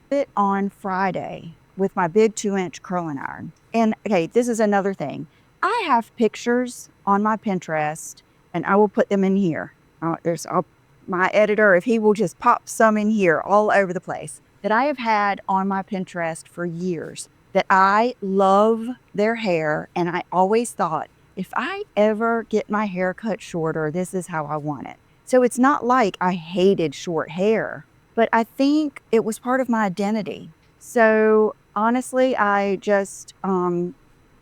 It on Friday with my big 2-inch curling iron. And okay, this is another thing. I have pictures on my Pinterest and I will put them in here. My editor, if he will just pop some in here all over the place, that I have had on my Pinterest for years, that I love their hair. And I always thought, if I ever get my hair cut shorter, this is how I want it. So it's not like I hated short hair, but I think it was part of my identity. So honestly, I just,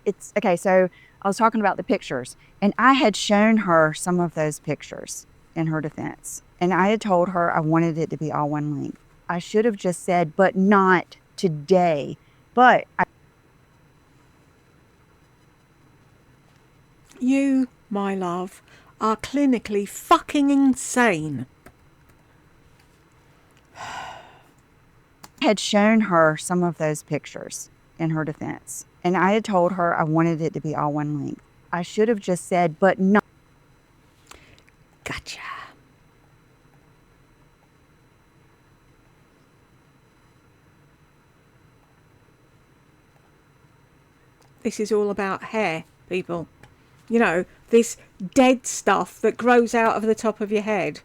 it's okay. So I was talking about the pictures and I had shown her some of those pictures in her defense. And I had told her I wanted it to be all one length. I should have just said, but not today. But you, my love, are clinically fucking insane. had shown her some of those pictures in her defense. And I had told her I wanted it to be all one length. I should have just said, but not. Gotcha. This is all about hair, people. You know, this dead stuff that grows out of the top of your head.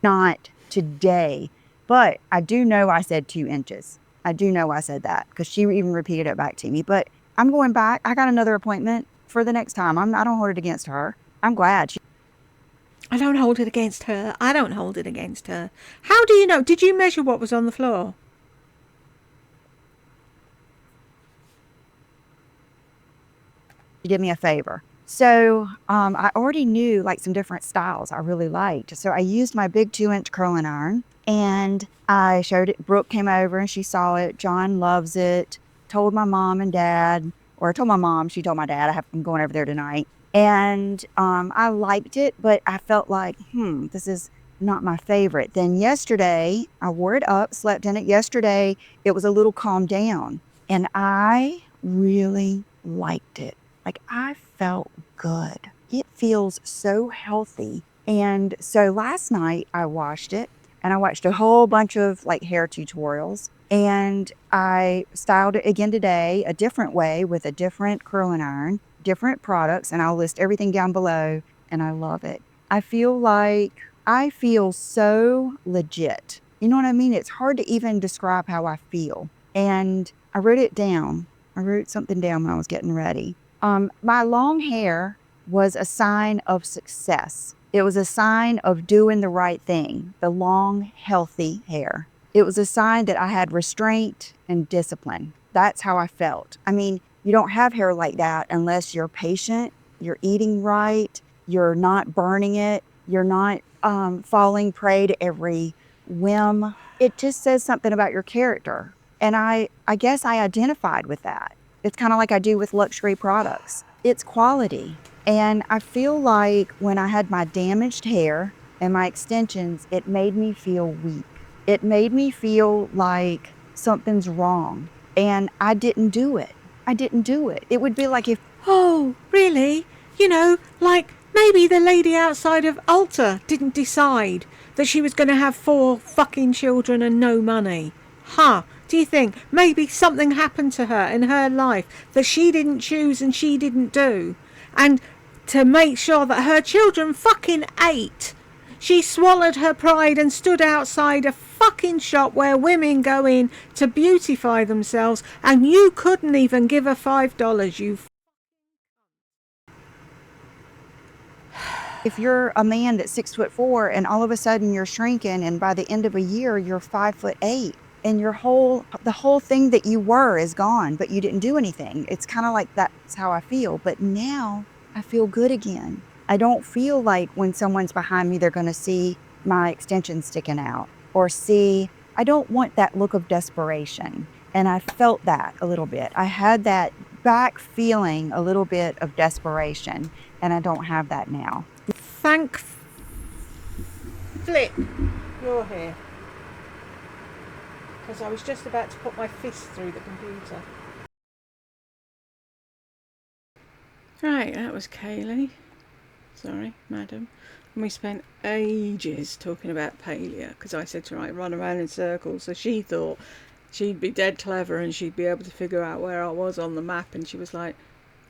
Not today. But I do know I said 2 inches. I do know I said that because she even repeated it back to me. But I'm going back. I got another appointment for the next time. I don't hold it against her. I'm glad. I don't hold it against her. I don't hold it against her. How do you know? Did you measure what was on the floor? Did me a favor. So I already knew like some different styles I really liked. So I used my big 2-inch curling iron and I showed it. Brooke came over and she saw it. John loves it. Told my mom and dad, or I told my mom, she told my dad, I'm going over there tonight. And I liked it, but I felt like, this is not my favorite. Then yesterday, I wore it up, slept in it. Yesterday, it was a little calmed down, and I really liked it. Like, I felt good. It feels so healthy. And so last night, I washed it, and I watched a whole bunch of like hair tutorials. And I styled it again today, a different way with a different curling iron, different products, and I'll list everything down below. And I love it. I feel so legit. You know what I mean? It's hard to even describe how I feel. And I wrote it down. I wrote something down when I was getting ready. My long hair was a sign of success. It was a sign of doing the right thing, the long, healthy hair. It was a sign that I had restraint and discipline. That's how I felt. I mean, you don't have hair like that unless you're patient, you're eating right, you're not burning it, you're not falling prey to every whim. It just says something about your character. And I guess I identified with that. It's kind of like I do with luxury products. It's quality. And I feel like when I had my damaged hair and my extensions, it made me feel weak. It made me feel like something's wrong. And I didn't do it. I didn't do it. It would be like if, Oh, really? You know, like maybe the lady outside of Ulta didn't decide that she was going to have 4 fucking children and no money. Huh? Do you think maybe something happened to her in her life that she didn't choose and she didn't do? And to make sure that her children fucking ate, she swallowed her pride and stood outside a fucking shop where women go in to beautify themselves, and you couldn't even give her $5, you if you're a man that's 6'4" and all of a sudden you're shrinking, and by the end of a year you're 5'8", and the whole thing that you were is gone, but you didn't do anything. It's kind of like that's how I feel. But now I feel good again. I don't feel like when someone's behind me, they're going to see my extensions sticking out or I don't want that look of desperation. And I felt that a little bit. I had that back feeling a little bit of desperation, and I don't have that now. thank flip you're here, because I was just about to put my fist through the computer. Right, that was Kaylee. Sorry, madam. And we spent ages talking about paleo because I said to her, run around in circles. So she thought she'd be dead clever and she'd be able to figure out where I was on the map. And she was like,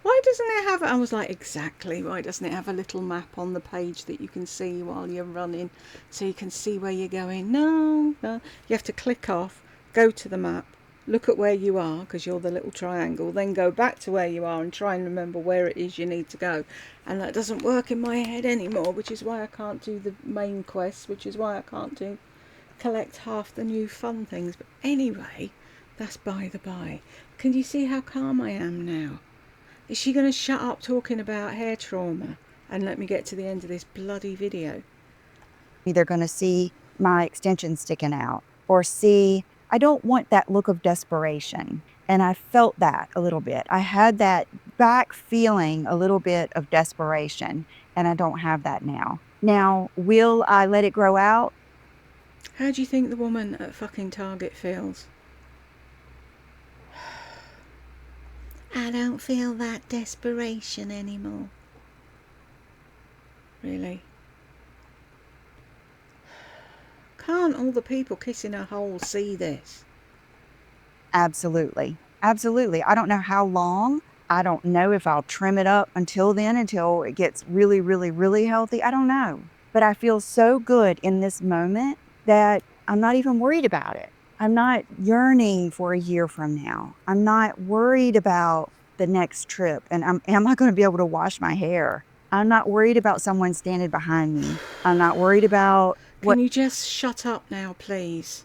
why doesn't it have it? I was like, exactly. Why doesn't it have a little map on the page that you can see while you're running so you can see where you're going? No. You have to click off, go to the map, look at where you are because you're the little triangle, then go back to where you are and try and remember where it is you need to go. And that doesn't work in my head anymore, which is why I can't do the main quests, which is why I can't collect half the new fun things. But anyway, that's by the by. Can you see how calm I am now? Is she going to shut up talking about hair trauma and let me get to the end of this bloody video? They're going to see my extensions sticking out or I don't want that look of desperation. And I felt that a little bit. I had that back feeling a little bit of desperation, and I don't have that now. Now, will I let it grow out? How do you think the woman at fucking Target feels? I don't feel that desperation anymore. Really? Can't all the people kissing her hole see this? Absolutely. Absolutely. I don't know how long. I don't know if I'll trim it up until then, until it gets really, really, really healthy. I don't know. But I feel so good in this moment that I'm not even worried about it. I'm not yearning for a year from now. I'm not worried about the next trip. And am I going to be able to wash my hair? I'm not worried about someone standing behind me. I'm not worried about what Can you just shut up now, please?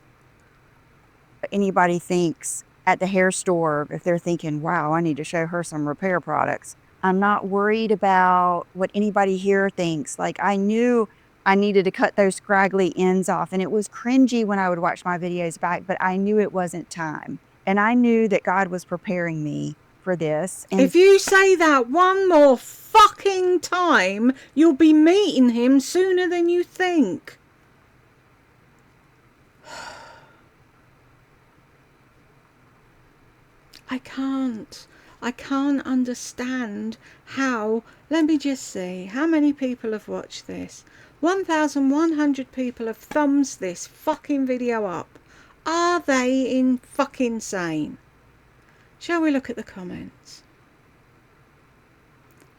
anybody thinks at the hair store, if they're thinking, wow, I need to show her some repair products. I'm not worried about what anybody here thinks. Like, I knew I needed to cut those scraggly ends off, and it was cringy when I would watch my videos back, but I knew it wasn't time. And I knew that God was preparing me for this. If you say that one more fucking time, you'll be meeting him sooner than you think. I can't understand how. Let me just see. How many people have watched this? 1,100 people have thumbs this fucking video up. Are they in fucking insane? Shall we look at the comments?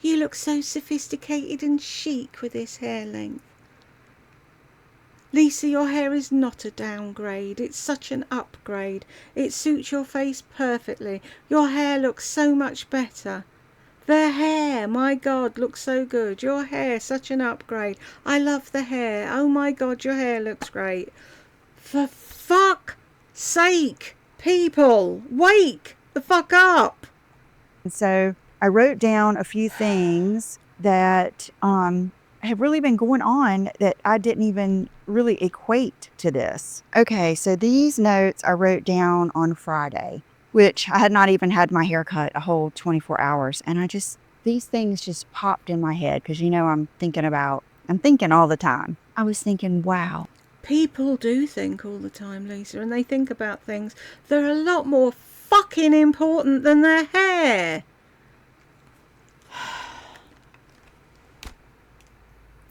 You look so sophisticated and chic with this hair length. Lisa, your hair is not a downgrade. It's such an upgrade. It suits your face perfectly. Your hair looks so much better. Their hair, my God, looks so good. Your hair, such an upgrade. I love the hair. Oh my God, your hair looks great. For fuck's sake, people, wake the fuck up. And so I wrote down a few things that have really been going on that I didn't even really equate to this. Okay, so these notes I wrote down on Friday, which I had not even had my hair cut a whole 24 hours. And these things just popped in my head because, I'm thinking all the time. I was thinking, wow. People do think all the time, Lisa, and they think about things that are a lot more fucking important than their hair.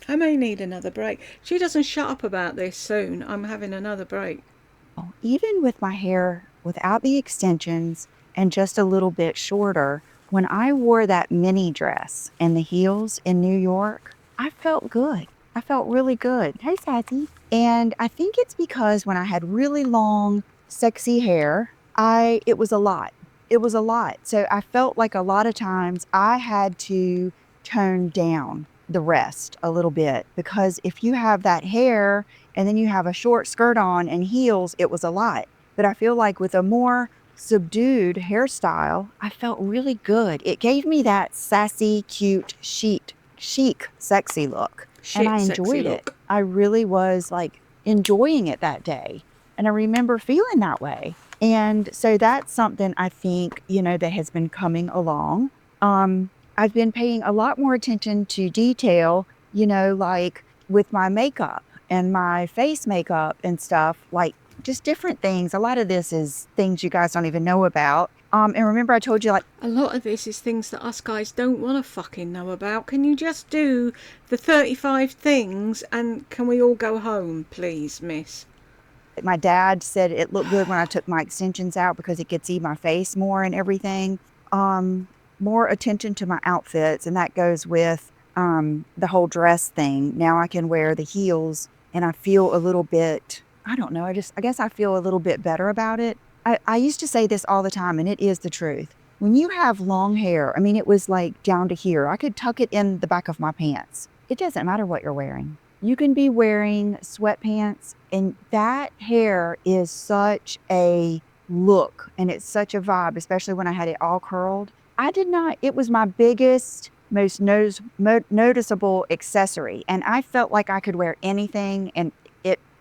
I may need another break. She doesn't shut up about this soon. I'm having another break. Even with my hair without the extensions and just a little bit shorter, when I wore that mini dress and the heels in New York, I felt good. I felt really good. Hey, Sassy. And I think it's because when I had really long, sexy hair, it was a lot. It was a lot. So I felt like a lot of times I had to tone down the rest a little bit, because if you have that hair and then you have a short skirt on and heels, it was a lot. But I feel like with a more subdued hairstyle, I felt really good. It gave me that sassy, cute, chic, sexy look. And I enjoyed it. I really was like enjoying it that day. And I remember feeling that way. And so that's something I think, that has been coming along. I've been paying a lot more attention to detail, like with my makeup and my face makeup and stuff, like just different things. A lot of this is things you guys don't even know about. And remember I told you, like, a lot of this is things that us guys don't want to fucking know about. Can you just do the 35 things and can we all go home, please, miss? My dad said it looked good when I took my extensions out because it could see my face more and everything. More attention to my outfits, and that goes with the whole dress thing. Now I can wear the heels and I feel a little bit, I don't know, I guess I feel a little bit better about it. I used to say this all the time, and it is the truth. When you have long hair, it was like down to here. I could tuck it in the back of my pants. It doesn't matter what you're wearing. You can be wearing sweatpants, and that hair is such a look and it's such a vibe, especially when I had it all curled. It was my biggest, most noticeable accessory. And I felt like I could wear anything, and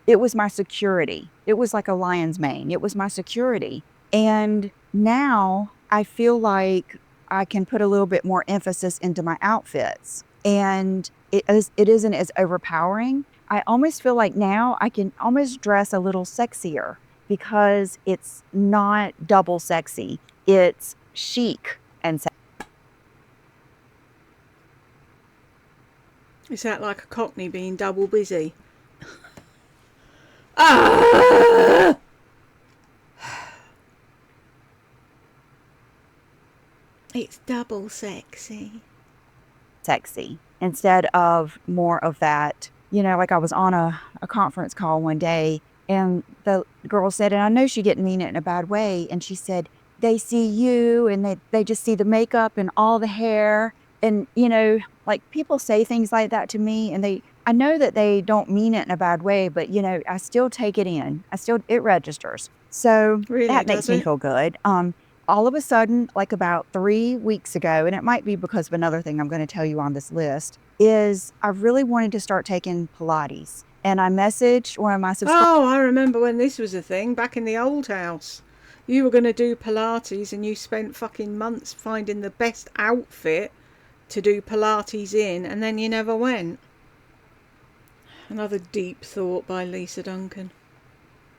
it was my security. It was like a lion's mane. It was my security. And now I feel like I can put a little bit more emphasis into my outfits. And it isn't as overpowering. I almost feel like now I can almost dress a little sexier because it's not double sexy. It's chic and sexy. Is that like a cockney being double busy? Ah! It's double sexy. Sexy instead of more of that, like I was on a conference call one day, and the girl said, and I know she didn't mean it in a bad way, and she said, they see you and they just see the makeup and all the hair. And, like people say things like that to me, and I know that they don't mean it in a bad way, but, I still take it in. It registers. So really, that makes me feel good. All of a sudden, like about 3 weeks ago, and it might be because of another thing I'm going to tell you on this list, is I really wanted to start taking Pilates. And I messaged one of my subscribers. Oh, I remember when this was a thing back in the old house. You were going to do Pilates and you spent fucking months finding the best outfit to do Pilates in, and then you never went. Another deep thought by Lisa Duncan.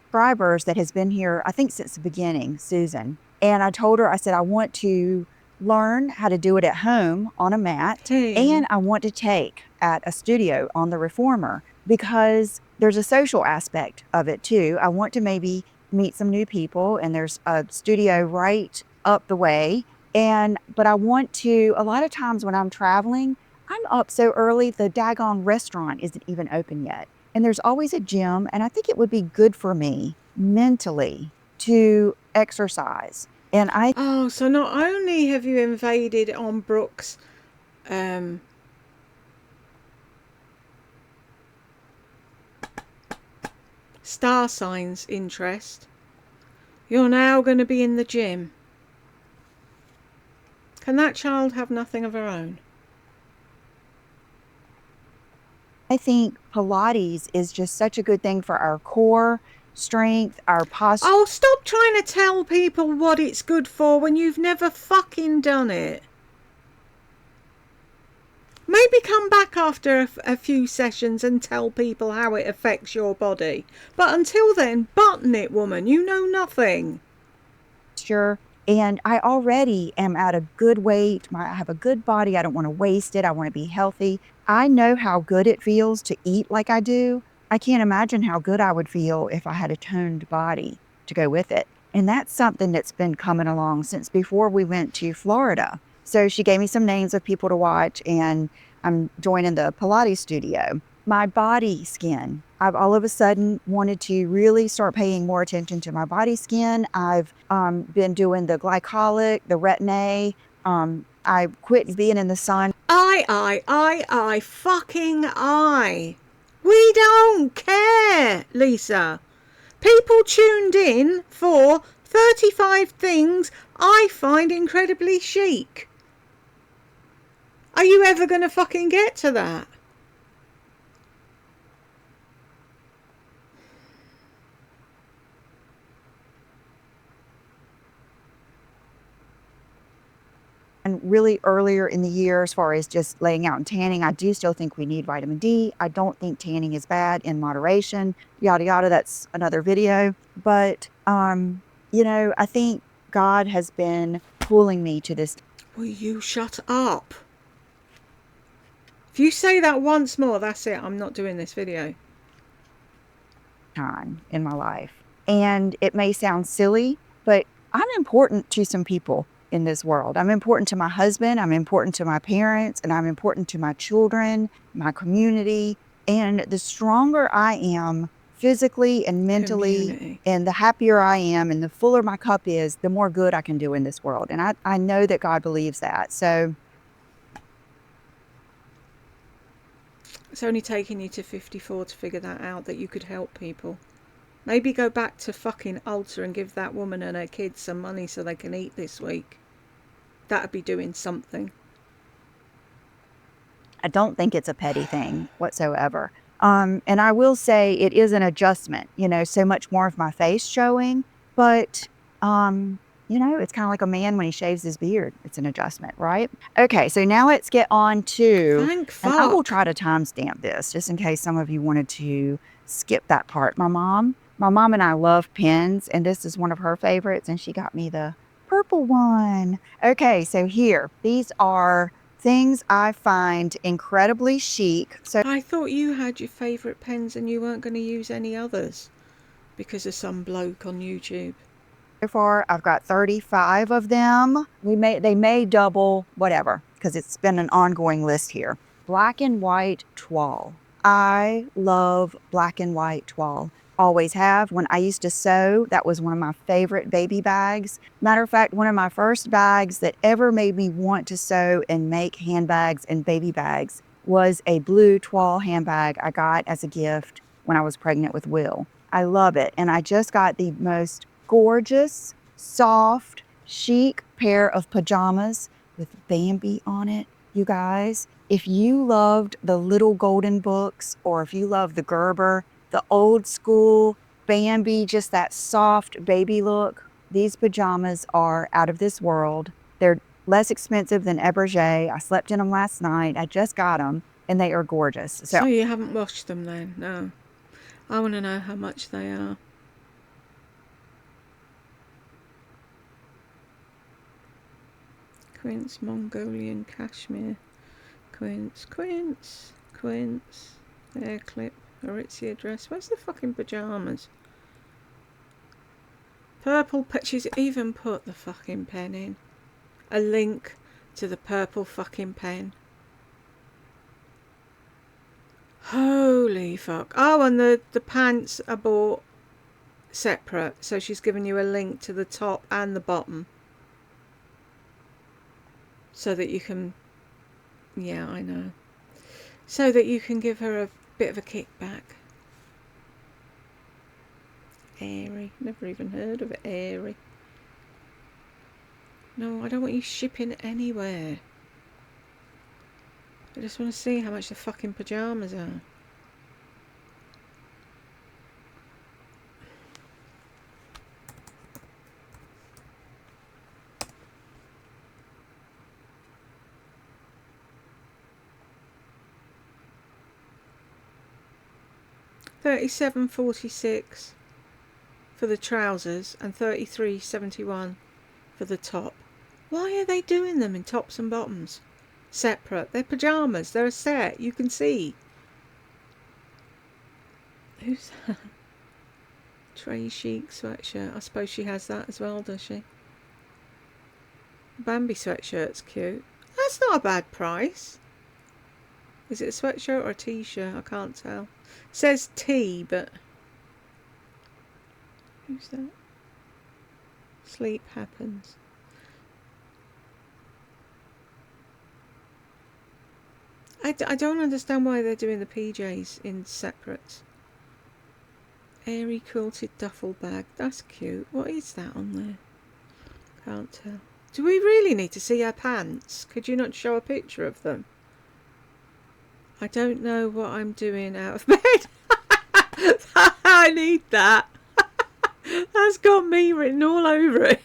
Subscribers that has been here, I think since the beginning, Susan. And I told her, I said, I want to learn how to do it at home on a mat. And I want to take at a studio on the Reformer, because there's a social aspect of it too. I want to maybe meet some new people, and there's a studio right up the way. But I want to, a lot of times when I'm traveling, I'm up so early, the daggone restaurant isn't even open yet. And there's always a gym, and I think it would be good for me mentally to exercise. Oh, so not only have you invaded on Brooke's star signs interest, you're now going to be in the gym. Can that child have nothing of her own? I think Pilates is just such a good thing for our core strength, our posture. Oh, stop trying to tell people what it's good for when you've never fucking done it. Maybe come back after a few sessions and tell people how it affects your body. But until then, button it, woman. You know nothing. Sure. And I already am at a good weight. I have a good body. I don't want to waste it. I want to be healthy. I know how good it feels to eat like I do. I can't imagine how good I would feel if I had a toned body to go with it. And that's something that's been coming along since before we went to Florida. So she gave me some names of people to watch, and I'm joining the Pilates studio. My body skin, I've all of a sudden wanted to really start paying more attention to my body skin. I've been doing the glycolic, the retin-A. I quit being in the sun. Fucking I. We don't care, Lisa. People tuned in for 35 things I find incredibly chic. Are you ever going to fucking get to that? And really earlier in the year, as far as just laying out and tanning, I do still think we need vitamin D. I don't think tanning is bad in moderation, yada, yada. That's another video. But, I think God has been pulling me to this. Will you shut up? If you say that once more, that's it. I'm not doing this video. Time in my life. And it may sound silly, but I'm important to some people in this world. I'm important to my husband, I'm important to my parents, and I'm important to my children, my community. And the stronger I am physically and mentally, and the happier I am and the fuller my cup is, the more good I can do in this world. And I know that God believes that. So it's only taken you to 54 to figure that out, that you could help people. Maybe go back to fucking Ulta and give that woman and her kids some money so they can eat this week. That'd be doing something. I don't think it's a petty thing whatsoever. And I will say it is an adjustment, so much more of my face showing, but, it's kind of like a man when he shaves his beard. It's an adjustment, right? Okay, so now let's get on to, Thank fuck. And I will try to timestamp this just in case some of you wanted to skip that part. My mom and I love pens, and this is one of her favorites, and she got me the purple one. Okay, so here, these are things I find incredibly chic. So I thought you had your favourite pens and you weren't going to use any others because of some bloke on YouTube. So far, I've got 35 of them. They may double, whatever, because it's been an ongoing list here. Black and white toile. I love black and white toile. Always have. When I used to sew, that was one of my favorite baby bags. Matter of fact, one of my first bags that ever made me want to sew and make handbags and baby bags was a blue toile handbag I got as a gift when I was pregnant with Will. I love it. And I just got the most gorgeous, soft, chic pair of pajamas with Bambi on it. You guys, if you loved the Little Golden Books, or if you love the Gerber, the old school Bambi, just that soft baby look, These pajamas are out of this world. They're less expensive than Eberge. I slept in them last night. I just got them, and they are gorgeous. So you haven't washed them then? No. I want to know how much they are. Quince, Mongolian cashmere. Quince. Hair clip. Aritzia dress. Where's the fucking pyjamas? Purple. She's even put the fucking pen in. A link to the purple fucking pen. Holy fuck. Oh, and the pants are bought separate. So she's given you a link to the top and the bottom. So that you can... Yeah, I know. So that you can give her a bit of a kickback. Airy. Never even heard of it. Airy. No, I don't want you shipping anywhere. I just want to see how much the fucking pyjamas are. $37.46 for the trousers and $33.71 for the top. Why are they doing them in tops and bottoms? Separate. They're pyjamas. They're a set. You can see. Who's that? Trey Chic sweatshirt. I suppose she has that as well, does she? Bambi sweatshirt's cute. That's not a bad price. Is it a sweatshirt or a t-shirt? I can't tell. It says T, but... Who's that? Sleep happens. I don't understand why they're doing the PJs in separates. Airy quilted duffel bag. That's cute. What is that on there? Can't tell. Do we really need to see her pants? Could you not show a picture of them? I don't know what I'm doing out of bed. I need that. That's got me written all over it.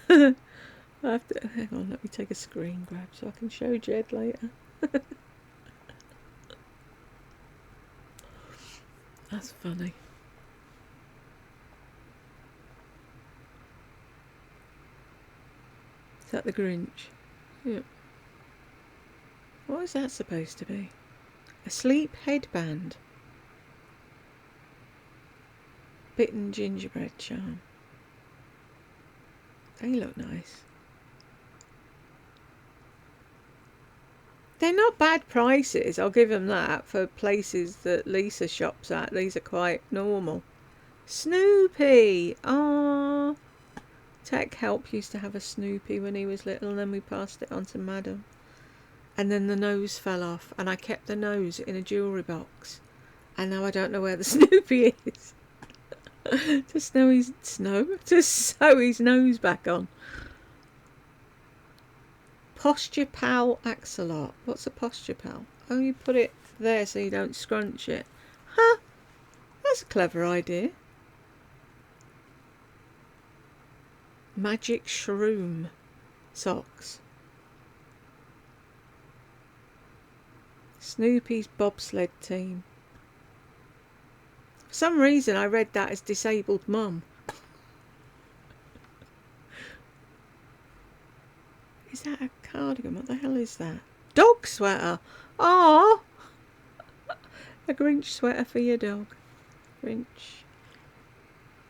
I have to, hang on, let me take a screen grab so I can show Jed later. That's funny. Is that the Grinch? Yeah. What is that supposed to be? A sleep headband. Bitten gingerbread charm. They look nice. They're not bad prices, I'll give them that, for places that Lisa shops at. These are quite normal. Snoopy! Aww. Tech Help used to have a Snoopy when he was little, and then we passed it on to Madam. And then the nose fell off, and I kept the nose in a jewellery box. And now I don't know where the Snoopy is. To sew his nose back on. Posture Pal Axolot. What's a Posture Pal? Oh, you put it there so you don't scrunch it. Huh? That's a clever idea. Magic Shroom socks. Snoopy's bobsled team. For some reason I read that as disabled mum. Is that a cardigan? What the hell is that? Dog sweater. Ah, a Grinch sweater for your dog. Grinch.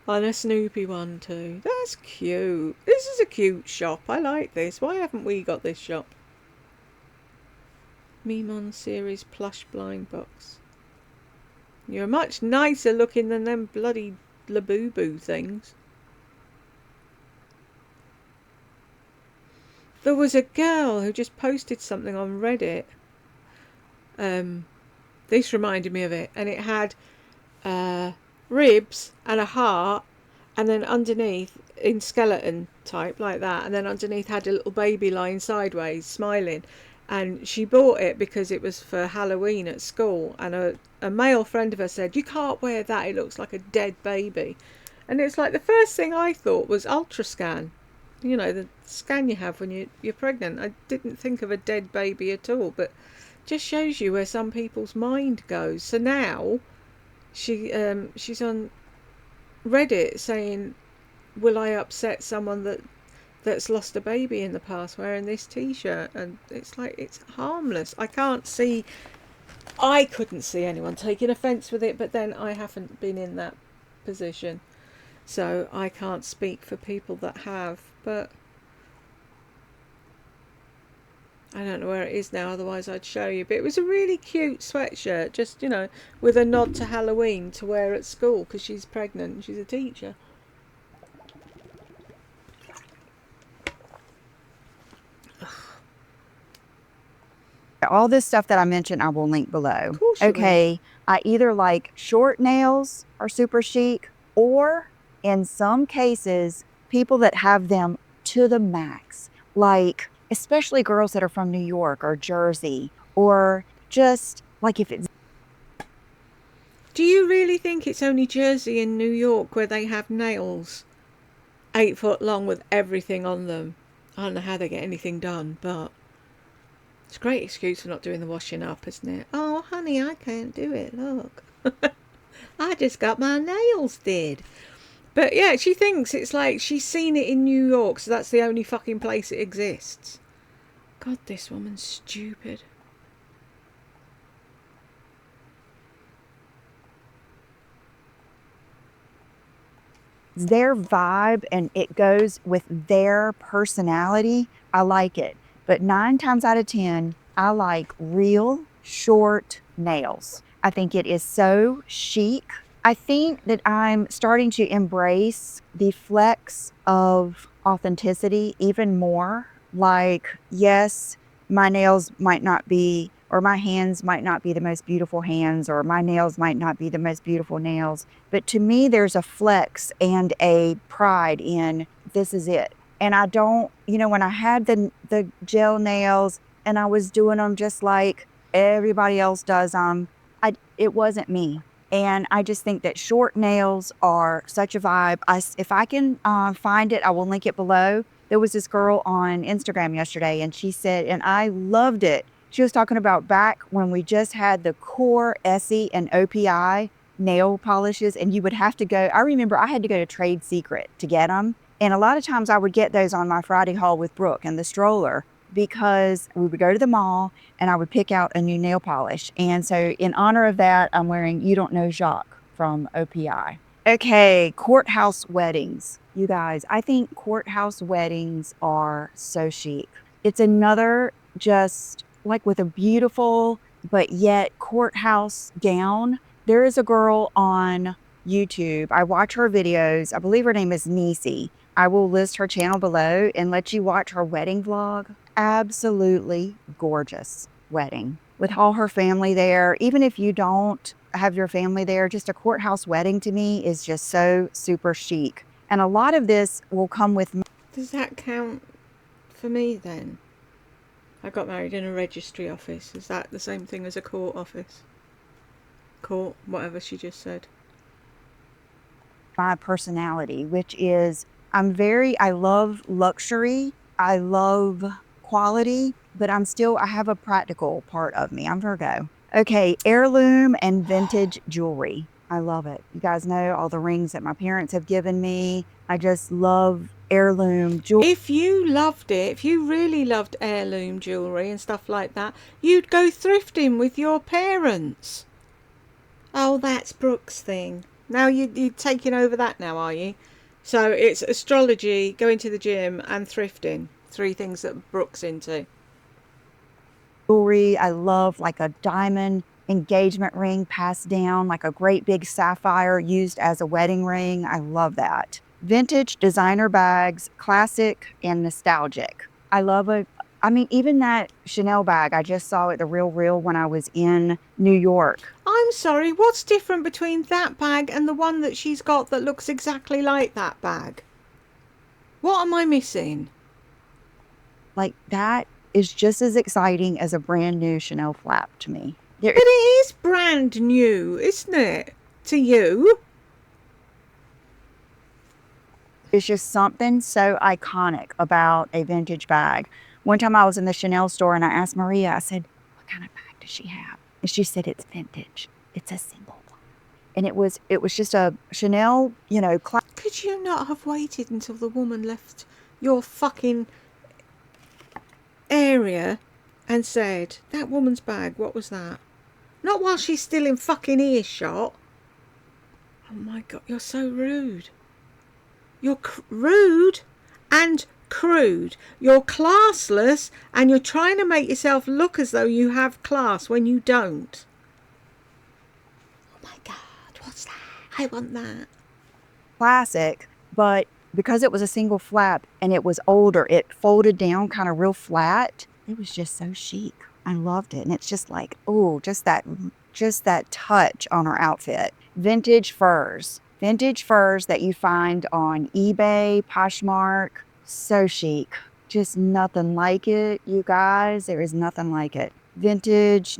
And a Snoopy one too. That's cute. This is a cute shop. I like this. Why haven't we got this shop? Memon series plush blind box. You're much nicer looking than them bloody Labubu things. There was a girl who just posted something on Reddit. This reminded me of it. And it had ribs and a heart. And then underneath, in skeleton type, like that. And then underneath had a little baby lying sideways, smiling. And she bought it because it was for Halloween at school, and a male friend of hers said, "You can't wear that, it looks like a dead baby." And it's like the first thing I thought was ultrascan, you know, the scan you have when you're pregnant. I didn't think of a dead baby at all, but just shows you where some people's mind goes. So now she's on Reddit saying, "Will I upset someone that's lost a baby in the past wearing this t-shirt?" And it's like, it's harmless. I couldn't see anyone taking offence with it, but then I haven't been in that position, so I can't speak for people that have. But I don't know where it is now, otherwise I'd show you. But it was a really cute sweatshirt, just, you know, with a nod to Halloween, to wear at school because she's pregnant and she's a teacher. All this stuff that I mentioned, I will link below. Of course you will. Okay, I either like short nails are super chic, or in some cases, people that have them to the max. Like, especially girls that are from New York or Jersey, or just like if it's... Do you really think it's only Jersey and New York where they have nails 8 foot long with everything on them? I don't know how they get anything done, but it's a great excuse for not doing the washing up, isn't it? "Oh, honey, I can't do it, look. I just got my nails did." But yeah, she thinks it's like she's seen it in New York, so that's the only fucking place it exists. God, this woman's stupid. their vibe and it goes with their personality, I like it. But 9 times out of 10, I like real short nails. I think it is so chic. I think that I'm starting to embrace the flex of authenticity even more. Like, yes, my nails might not be, or my hands might not be the most beautiful hands, or my nails might not be the most beautiful nails. But to me, there's a flex and a pride in this is it. And I don't, you know, when I had the gel nails and I was doing them just like everybody else does them, it wasn't me. And I just think that short nails are such a vibe. If I can find it, I will link it below. There was this girl on Instagram yesterday, and she said, and I loved it. She was talking about back when we just had the core Essie and OPI nail polishes, and you would have to go. I remember I had to go to Trade Secret to get them. And a lot of times I would get those on my Friday haul with Brooke and the stroller, because we would go to the mall and I would pick out a new nail polish. And so in honor of that, I'm wearing You Don't Know Jacques from OPI. Okay, courthouse weddings. You guys, I think courthouse weddings are so chic. It's another just like with a beautiful but yet courthouse gown. There is a girl on YouTube. I watch her videos. I believe her name is Nisi. I will list her channel below and let you watch her wedding vlog. Absolutely gorgeous wedding with all her family there. Even if you don't have your family there, just a courthouse wedding to me is just so super chic. And a lot of this will come with... Does that count for me then? I got married in a registry office. Is that the same thing as a court office? Court, whatever she just said. my personality, which is I love luxury. I love quality, but I have a practical part of me. I'm Virgo. Okay, heirloom and vintage jewelry. I love it. You guys know all the rings that my parents have given me. I just love heirloom jewelry. If you loved it, if you really loved heirloom jewellery and stuff like that, you'd go thrifting with your parents. Oh, that's Brooke's thing. Now you're taking over that now, are you? So it's astrology, going to the gym, and thrifting. 3 things that Brooke's into. Jewelry. I love like a diamond engagement ring passed down, like a great big sapphire used as a wedding ring. I love that. Vintage designer bags, classic and nostalgic. Even that Chanel bag, I just saw at the Real when I was in New York. I'm sorry, what's different between that bag and the one that she's got that looks exactly like that bag? What am I missing? Like that is just as exciting as a brand new Chanel flap to me. But it is brand new, isn't it? To you. It's just something so iconic about a vintage bag. One time I was in the Chanel store and I asked Maria, I said, what kind of bag does she have? And she said, it's vintage. It's a single one. And it was just a Chanel, Could you not have waited until the woman left your fucking area and said, that woman's bag, what was that? Not while she's still in fucking earshot. Oh my God, you're so rude. You're rude and crude. You're classless and you're trying to make yourself look as though you have class when you don't. Oh my God, what's that? I want that. Classic, but because it was a single flap and it was older, it folded down kind of real flat. It was just so chic. I loved it. And it's just like, oh, just that touch on her outfit. Vintage furs that you find on eBay, Poshmark. So chic. Just nothing like it, you guys. There is nothing like it. Vintage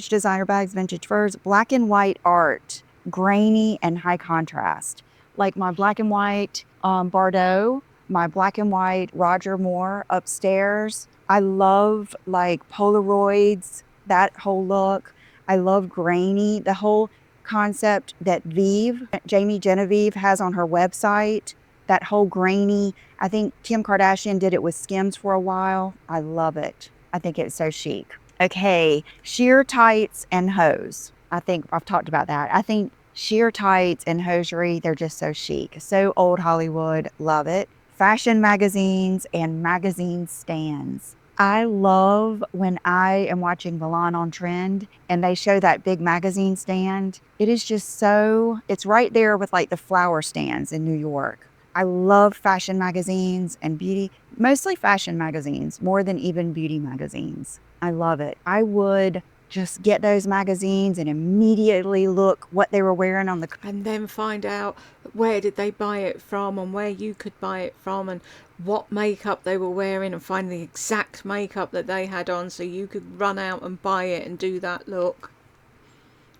designer bags, vintage furs, black and white art, grainy and high contrast. Like my black and white Bardot, my black and white Roger Moore upstairs. I love like Polaroids, that whole look. I love grainy, the whole concept that Jamie Genevieve has on her website, that whole grainy. I think Kim Kardashian did it with Skims for a while. I love it. I think it's so chic. Okay, sheer tights and hose. I think I've talked about that. I think sheer tights and hosiery, they're just so chic. So old Hollywood, love it. Fashion magazines and magazine stands. I love when I am watching Milan on Trend and they show that big magazine stand. It is just so, it's right there with like the flower stands in New York. I love fashion magazines and beauty, mostly fashion magazines, more than even beauty magazines. I love it. I would just get those magazines and immediately look what they were wearing on the... And then find out where did they buy it from and where you could buy it from and what makeup they were wearing and find the exact makeup that they had on so you could run out and buy it and do that look.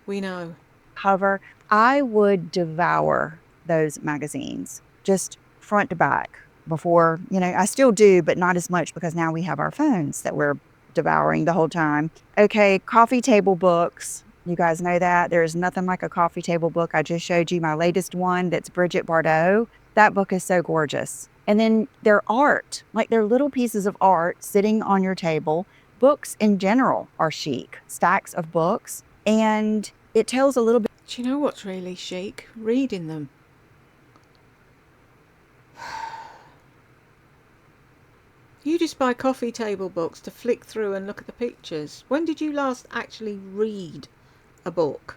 We know. Cover. I would devour those magazines, just front to back before, I still do, but not as much because now we have our phones that we're devouring the whole time. Okay, coffee table books. You guys know that. There is nothing like a coffee table book. I just showed you my latest one that's Bridget Bardot. That book is so gorgeous. And then their art, like they're little pieces of art sitting on your table. Books in general are chic. Stacks of books. And it tells a little bit. Do you know what's really chic? Reading them. You just buy coffee table books to flick through and look at the pictures. When did you last actually read a book?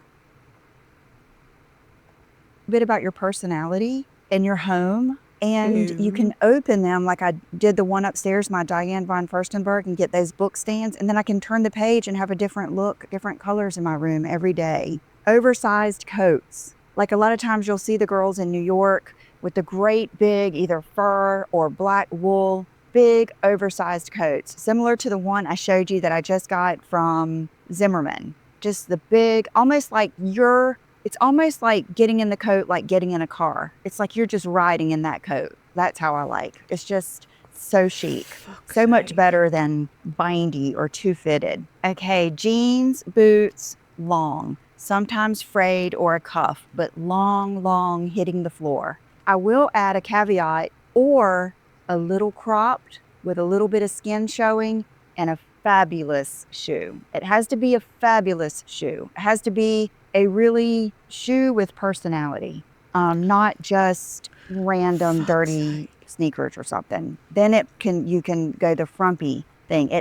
A bit about your personality and your home. And you can open them like I did the one upstairs, my Diane von Furstenberg, and get those book stands. And then I can turn the page and have a different look, different colors in my room every day. Oversized coats. Like a lot of times you'll see the girls in New York with the great big either fur or black wool, big oversized coats, similar to the one I showed you that I just got from Zimmerman. Just the big, it's almost like getting in the coat, like getting in a car. It's like you're just riding in that coat. That's how I like. It's just so chic. So much better than bindy or too fitted. Okay, jeans, boots, long. Sometimes frayed or a cuff, but long, hitting the floor. I will add a caveat, or a little cropped with a little bit of skin showing and a fabulous shoe. It has to be a fabulous shoe. It has to be a really shoe with personality, not just random dirty sneakers or something. Then you can go the frumpy thing.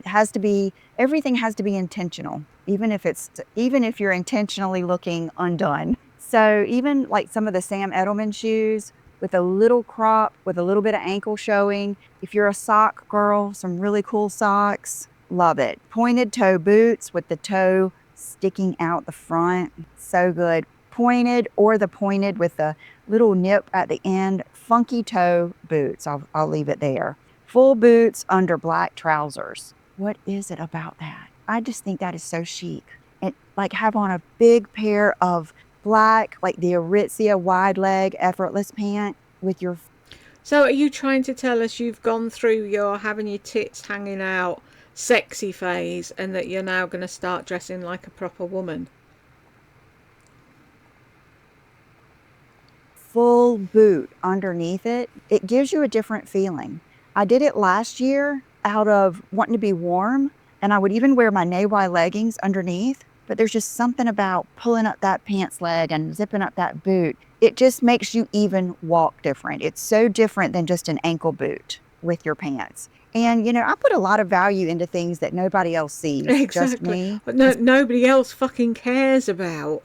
Everything has to be intentional, even if you're intentionally looking undone. So even like some of the Sam Edelman shoes with a little crop, with a little bit of ankle showing. If you're a sock girl, some really cool socks, love it. Pointed toe boots with the toe sticking out the front, so good. Pointed or the pointed with the little nip at the end, funky toe boots. I'll leave it there. Full boots under black trousers. What is it about that? I just think that is so chic. And like have on a big pair of black, like the Aritzia wide leg effortless pant with your. So are you trying to tell us you've gone through your having your tits hanging out sexy phase and that you're now going to start dressing like a proper woman? Full boot underneath it, it gives you a different feeling. I did it last year out of wanting to be warm, and I would even wear my knee-high leggings underneath, but there's just something about pulling up that pants leg and zipping up that boot. It just makes you even walk different. It's so different than just an ankle boot with your pants. And, you know, I put a lot of value into things that nobody else sees, just Exactly. me. No, nobody else fucking cares about.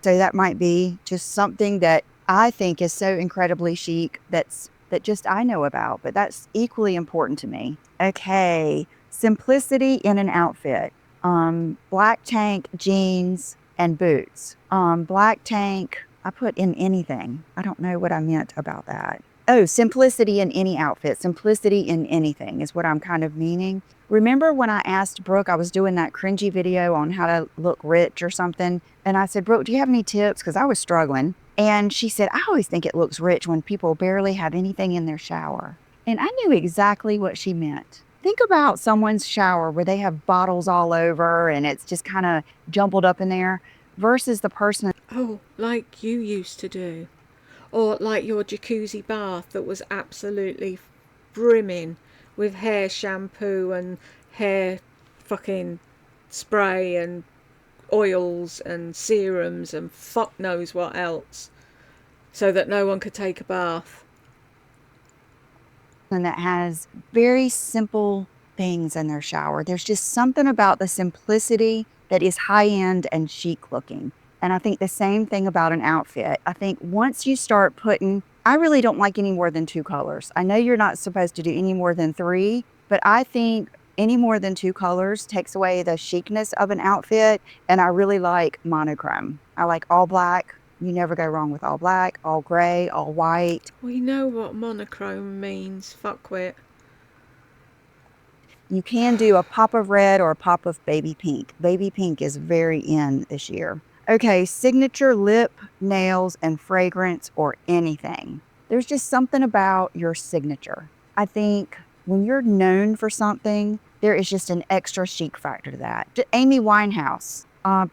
So that might be just something that I think is so incredibly chic that just I know about, but that's equally important to me. Okay, simplicity in an outfit. Black tank, jeans, and boots. Black tank, I put in anything. I don't know what I meant about that. Oh, simplicity in any outfit. Simplicity in anything is what I'm kind of meaning. Remember when I asked Brooke, I was doing that cringy video on how to look rich or something. And I said, Brooke, do you have any tips? Because I was struggling. And she said, I always think it looks rich when people barely have anything in their shower. And I knew exactly what she meant. Think about someone's shower where they have bottles all over and it's just kind of jumbled up in there versus the person. Oh, like you used to do. Or like your jacuzzi bath that was absolutely brimming with hair shampoo and hair fucking spray and oils and serums and fuck knows what else, so that no one could take a bath. And that has very simple things in their shower. There's just something about the simplicity that is high end and chic looking. And I think the same thing about an outfit. I think once you start putting, I really don't like any more than 2 colors. I know you're not supposed to do any more than 3, but I think any more than 2 colors takes away the chicness of an outfit. And I really like monochrome. I like all black. You never go wrong with all black, all gray, all white. We know what monochrome means, fuckwit. You can do a pop of red or a pop of baby pink. Baby pink is very in this year. Okay, signature lip, nails, and fragrance or anything. There's just something about your signature. I think when you're known for something, there is just an extra chic factor to that. Amy Winehouse,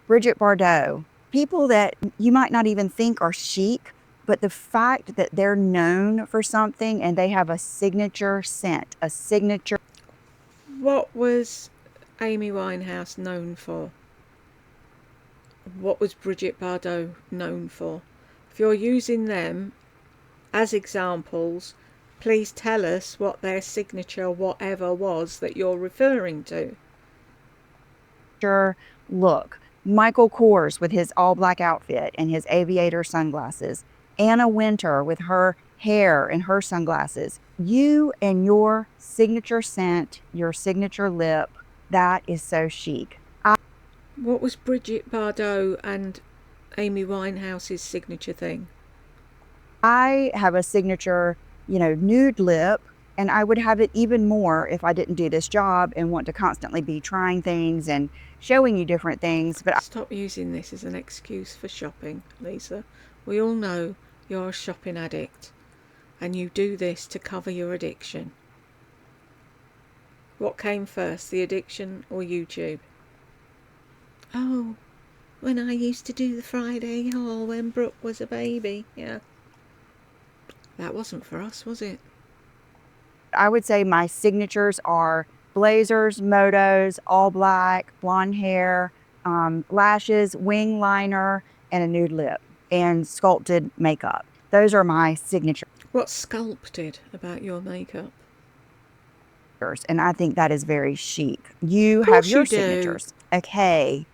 Bridget Bardot, people that you might not even think are chic, but the fact that they're known for something and they have a signature scent, a signature. What was Amy Winehouse known for? What was Bridget Bardot known for? If you're using them as examples, please tell us what their signature whatever was that you're referring to. Look, Michael Kors with his all black outfit and his aviator sunglasses. Anna Wintour with her hair and her sunglasses. You and your signature scent, your signature lip, that is so chic. What was Bridget Bardot and Amy Winehouse's signature thing? I have a signature, nude lip, and I would have it even more if I didn't do this job and want to constantly be trying things and showing you different things. But stop using this as an excuse for shopping, Lisa. We all know you're a shopping addict and you do this to cover your addiction. What came first, the addiction or YouTube? Oh, when I used to do the Friday haul when Brooke was a baby. Yeah. That wasn't for us, was it? I would say my signatures are blazers, motos, all black, blonde hair, lashes, wing liner, and a nude lip, and sculpted makeup. Those are my signatures. What's sculpted about your makeup? And I think that is very chic. You have your signatures. Okay.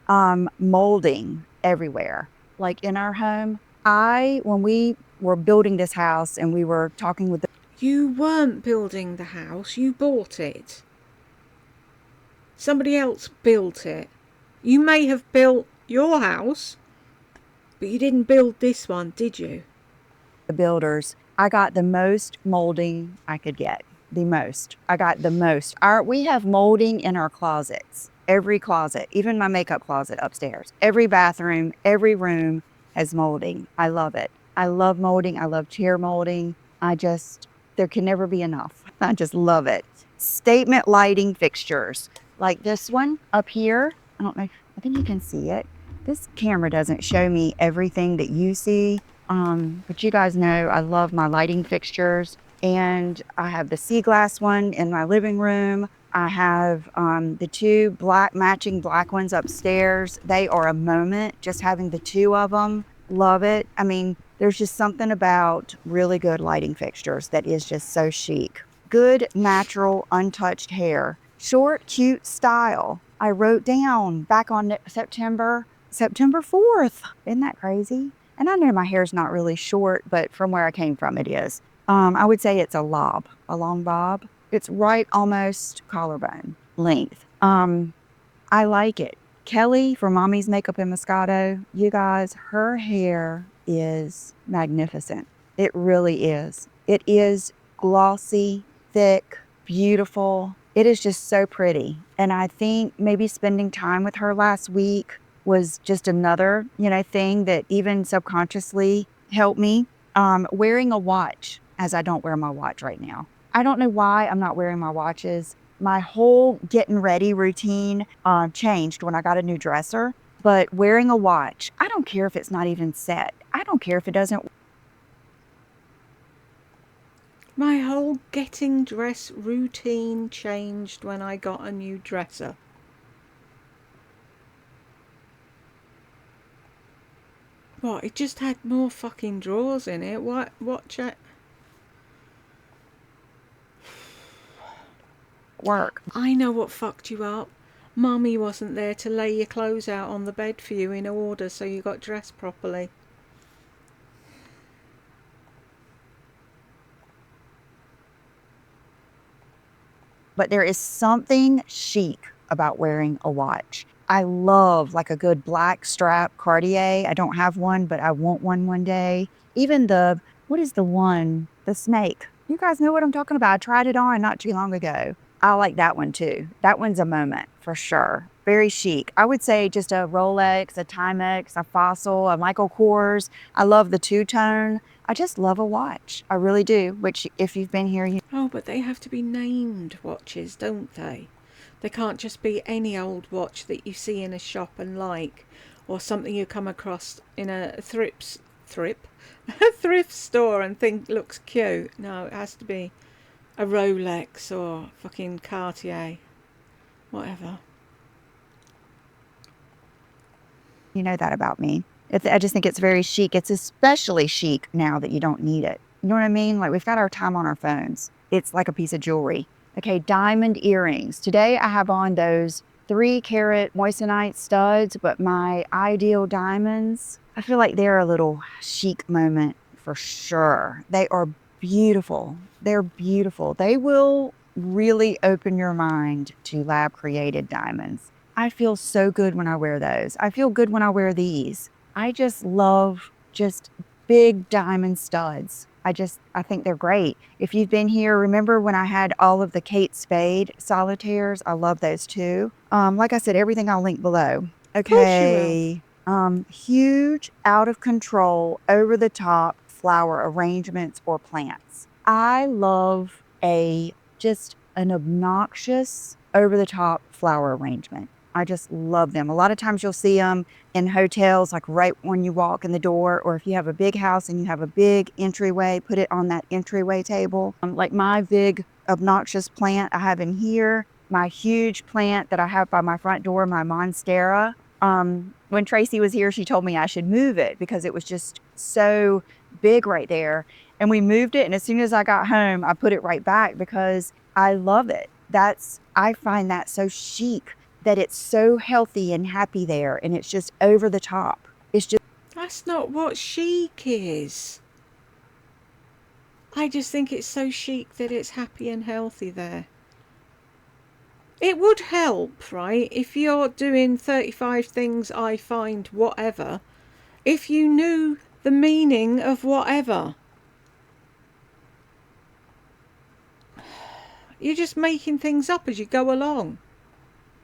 Molding everywhere. Like in our home, when we were building this house and we were talking with the. You weren't building the house, you bought it. Somebody else built it. You may have built your house, but you didn't build this one, did you? The builders, I got the most molding I could get. the most. I got the most. We have molding in our closets. Every closet, even my makeup closet upstairs. Every bathroom, every room has molding. I love it. I love molding. I love chair molding. There can never be enough. I just love it. Statement lighting fixtures like this one up here. I don't know. I think you can see it. This camera doesn't show me everything that you see. But you guys know I love my lighting fixtures, and I have the sea glass one in my living room. I have the two matching black ones upstairs. They are a moment, just having the two of them. Love it. I mean, there's just something about really good lighting fixtures that is just so chic. Good, natural, untouched hair. Short, cute style. I wrote down back on September 4th. Isn't that crazy? And I know my hair's not really short, but from where I came from, it is. I would say it's a long bob. It's right almost collarbone length. I like it. Kelly from Mommy's Makeup and Moscato, you guys, her hair is magnificent. It really is. It is glossy, thick, beautiful. It is just so pretty. And I think maybe spending time with her last week was just another, thing that even subconsciously helped me. Wearing a watch, as I don't wear my watch right now. I don't know why I'm not wearing my watches. My whole getting ready routine changed when I got a new dresser. But wearing a watch, I don't care if it's not even set. I don't care if it doesn't. My whole getting dressed routine changed when I got a new dresser. What? It just had more fucking drawers in it. What? Work. I know what fucked you up. Mummy wasn't there to lay your clothes out on the bed for you in order so you got dressed properly. But there is something chic about wearing a watch. I love like a good black strap Cartier. I don't have one, but I want one day. Even what is the one? The snake. You guys know what I'm talking about. I tried it on not too long ago. I like that one too. That one's a moment for sure. Very chic. I would say just a Rolex, a Timex, a Fossil, a Michael Kors. I love the two-tone. I just love a watch. I really do, which if you've been here, Oh, but they have to be named watches, don't they? They can't just be any old watch that you see in a shop and like, or something you come across in a thrift store and think looks cute. No, it has to be a Rolex or fucking Cartier, whatever. you know that about me. I just think it's very chic. It's especially chic now that you don't need it. You know what I mean? Like we've got our time on our phones. It's like a piece of jewelry. Okay, diamond earrings. Today I have on those 3-carat moissanite studs, but my ideal diamonds, I feel like they're a little chic moment for sure. They are beautiful. They're beautiful. They will really open your mind to lab created diamonds. I feel so good when I wear those. I feel good when I wear these. I just love just big diamond studs. I think they're great. If you've been here, remember when I had all of the Kate Spade solitaires? I love those too. Like I said, everything I'll link below. Okay. Huge, out of control, over the top flower arrangements or plants. I love just an obnoxious, over the top flower arrangement. I just love them. A lot of times you'll see them in hotels, like right when you walk in the door, or if you have a big house and you have a big entryway, put it on that entryway table. Like my big obnoxious plant I have in here, my huge plant that I have by my front door, my monstera. When Tracy was here, she told me I should move it because it was just so big right there. And we moved it. And as soon as I got home, I put it right back because I love it. I find that so chic, that it's so healthy and happy there, and it's just over the top. That's not what chic is. I just think it's so chic that it's happy and healthy there. It would help, right, if you're doing 35 things I find whatever, if you knew the meaning of whatever. You're just making things up as you go along.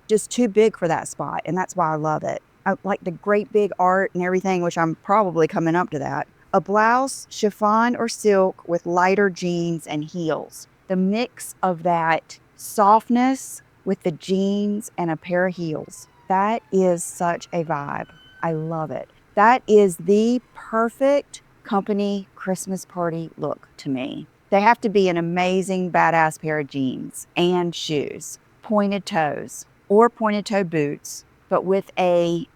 Just too big for that spot, and that's why I love it. I like the great big art and everything, which I'm probably coming up to that. A blouse, chiffon or silk with lighter jeans and heels. The mix of that softness with the jeans and a pair of heels. That is such a vibe. I love it. That is the perfect company Christmas party look to me. They have to be an amazing, badass pair of jeans and shoes, pointed toes or pointed toe boots, but with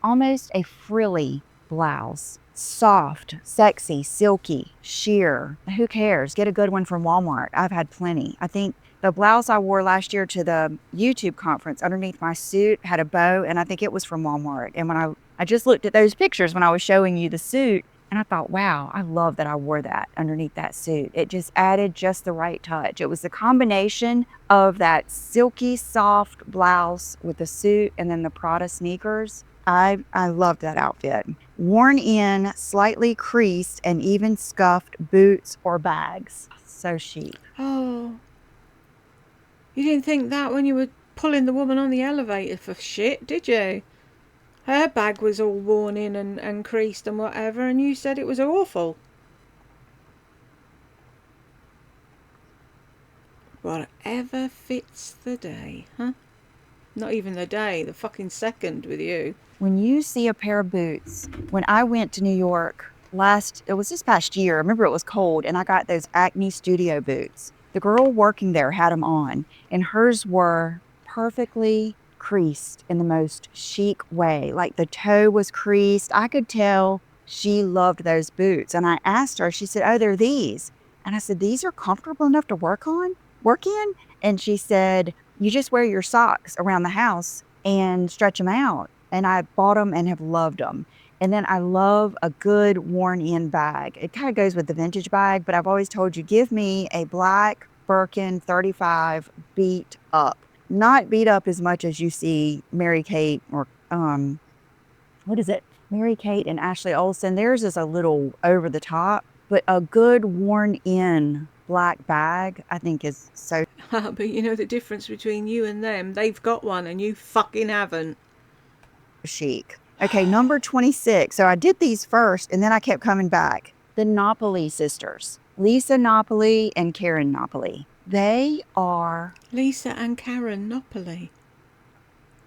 almost a frilly blouse. Soft, sexy, silky, sheer. Who cares? Get a good one from Walmart. I've had plenty. I think the blouse I wore last year to the YouTube conference underneath my suit had a bow, and I think it was from Walmart. And when I just looked at those pictures when I was showing you the suit, and I thought, wow, I love that I wore that underneath that suit. It just added just the right touch. It was the combination of that silky, soft blouse with the suit and then the Prada sneakers. I loved that outfit. Worn in, slightly creased, and even scuffed boots or bags. So chic. Oh, you didn't think that when you were pulling the woman on the elevator for shit, did you? Her bag was all worn in and creased and whatever, and you said it was awful. Whatever fits the day, huh? Not even the day, the fucking second with you. When you see a pair of boots, when I went to New York it was this past year, I remember it was cold, and I got those Acne Studio boots. The girl working there had them on, and hers were perfectly creased in the most chic way. Like the toe was creased. I could tell she loved those boots. And I asked her, she said, oh, they're these. And I said, these are comfortable enough to work in? And she said, you just wear your socks around the house and stretch them out. And I bought them and have loved them. And then I love a good worn-in bag. It kind of goes with the vintage bag, but I've always told you, give me a black Birkin 35 beat up. Not beat up as much as you see Mary-Kate or, what is it? Mary-Kate and Ashley Olsen. Theirs is a little over the top, but a good worn-in black bag, I think is so But you know the difference between you and them? They've got one and you fucking haven't. chic. Okay, number 26. So I did these first, and then I kept coming back. The Napoli sisters, Lisa Napoli and Karen Napoli. They are... Lisa and Karen Napoli.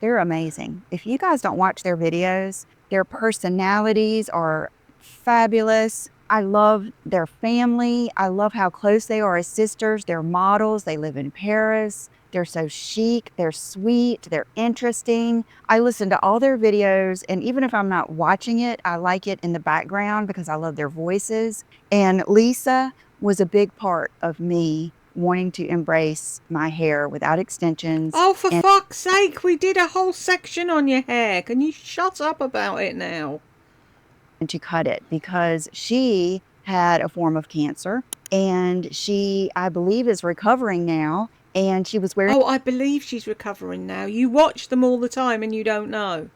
They're amazing. If you guys don't watch their videos, their personalities are fabulous. I love their family. I love how close they are as sisters. They're models. They live in Paris. They're so chic. They're sweet. They're interesting. I listen to all their videos, and even if I'm not watching it, I like it in the background because I love their voices. And Lisa was a big part of me wanting to embrace my hair without extensions. Oh, for fuck's sake, we did a whole section on your hair. Can you shut up about it now? And to cut it because she had a form of cancer, and she, I believe, is recovering now. And she was wearing... Oh, I believe she's recovering now. You watch them all the time and you don't know.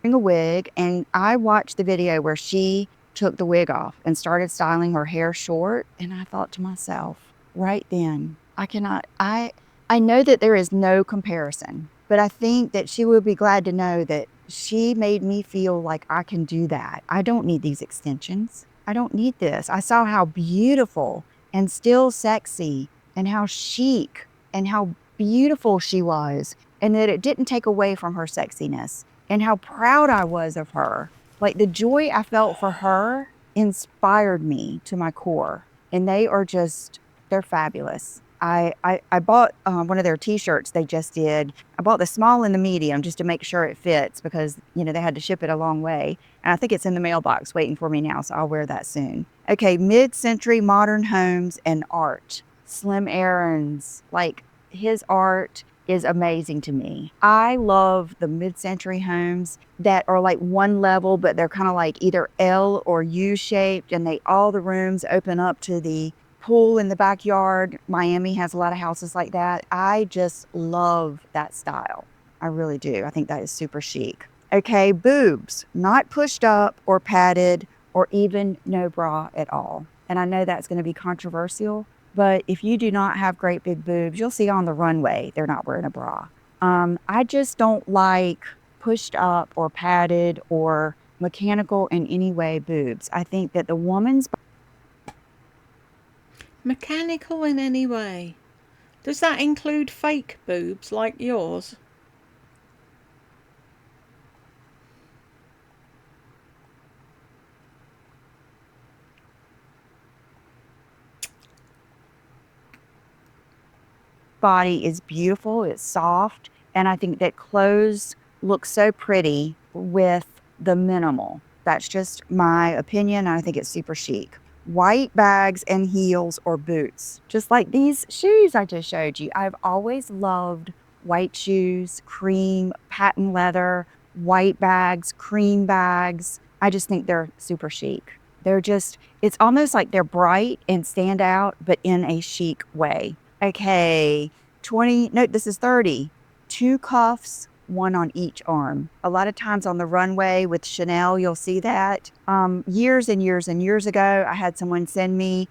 a wig, and I watched the video where she took the wig off and started styling her hair short, and I thought to myself right then, I know that there is no comparison, but I think that she will be glad to know that she made me feel like I can do that. I don't need these extensions. I don't need this. I saw how beautiful and still sexy and how chic and how beautiful she was, and that it didn't take away from her sexiness, and how proud I was of her. Like, the joy I felt for her inspired me to my core, and they're fabulous. I bought one of their t-shirts they just did. I bought the small and the medium just to make sure it fits because, they had to ship it a long way. And I think it's in the mailbox waiting for me now, so I'll wear that soon. Okay, mid-century modern homes and art. Slim Aarons, like, his art is amazing to me. I love the mid-century homes that are like one level, but they're kind of like either L or U shaped, and all the rooms open up to the pool in the backyard. Miami has a lot of houses like that. I just love that style. I really do. I think that is super chic. Okay, boobs, not pushed up or padded or even no bra at all. And I know that's going to be controversial, But if you do not have great big boobs, you'll see on the runway, they're not wearing a bra. I just don't like pushed up or padded or mechanical in any way boobs. I think that the woman's Mechanical in any way? Does that include fake boobs like yours? body is beautiful, it's soft, and I think that clothes look so pretty with the minimal. That's just my opinion. I think it's super chic. White bags and heels or boots, just like these shoes I just showed you. I've always loved white shoes, cream, patent leather, white bags, cream bags. I just think they're super chic. They're just, it's almost like they're bright and stand out, but in a chic way. Okay, 20, no, this is 30. 2 cuffs, 1 on each arm. A lot of times on the runway with Chanel, you'll see that. Years and years and years ago, I had someone send me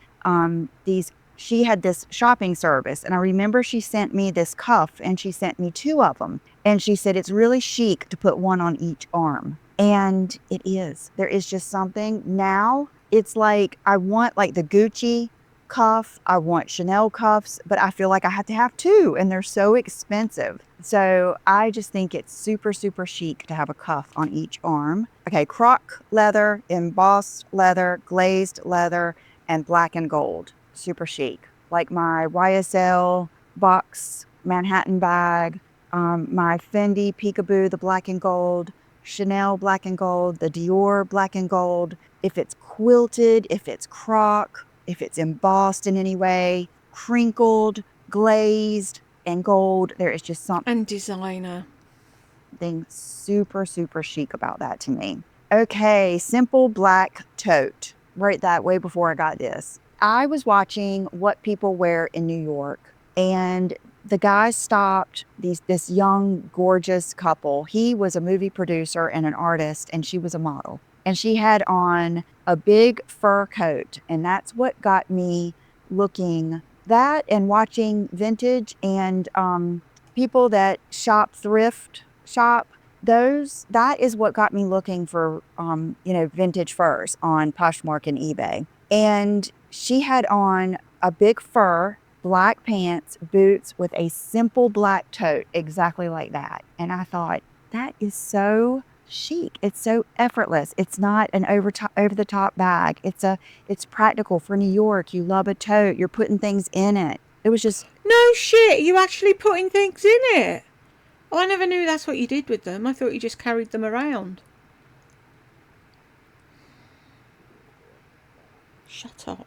these. She had this shopping service, and I remember she sent me this cuff, and she sent me 2 of them. And she said it's really chic to put 1 on each arm. And it is. There is just something. Now it's like I want like the Gucci cuff, I want Chanel cuffs, but I feel like I have to have 2 and they're so expensive. So I just think it's super, super chic to have a cuff on each arm. Okay, croc leather, embossed leather, glazed leather, and black and gold. Super chic. Like my YSL box Manhattan bag, my Fendi Peekaboo, the black and gold, Chanel black and gold, the Dior black and gold. If it's quilted, if it's croc, if it's embossed in any way, crinkled, glazed, and gold, there is just something And designer. super, super chic about that to me. Okay, simple black tote. Right that way before I got this. I was watching what people wear in New York, and the guy stopped this young, gorgeous couple. He was a movie producer and an artist, and she was a model. And she had on a big fur coat, and that's what got me looking. That and watching vintage and people that thrift shop, that is what got me looking for vintage furs on Poshmark and eBay. And she had on a big fur, black pants, boots with a simple black tote, exactly like that. And I thought, that is so chic. It's so effortless. It's not an over the top bag. It's practical for New York. You love a tote. You're putting things in it. It was just No shit, you actually putting things in it? Oh, I never knew that's what you did with them. I thought you just carried them around. Shut up.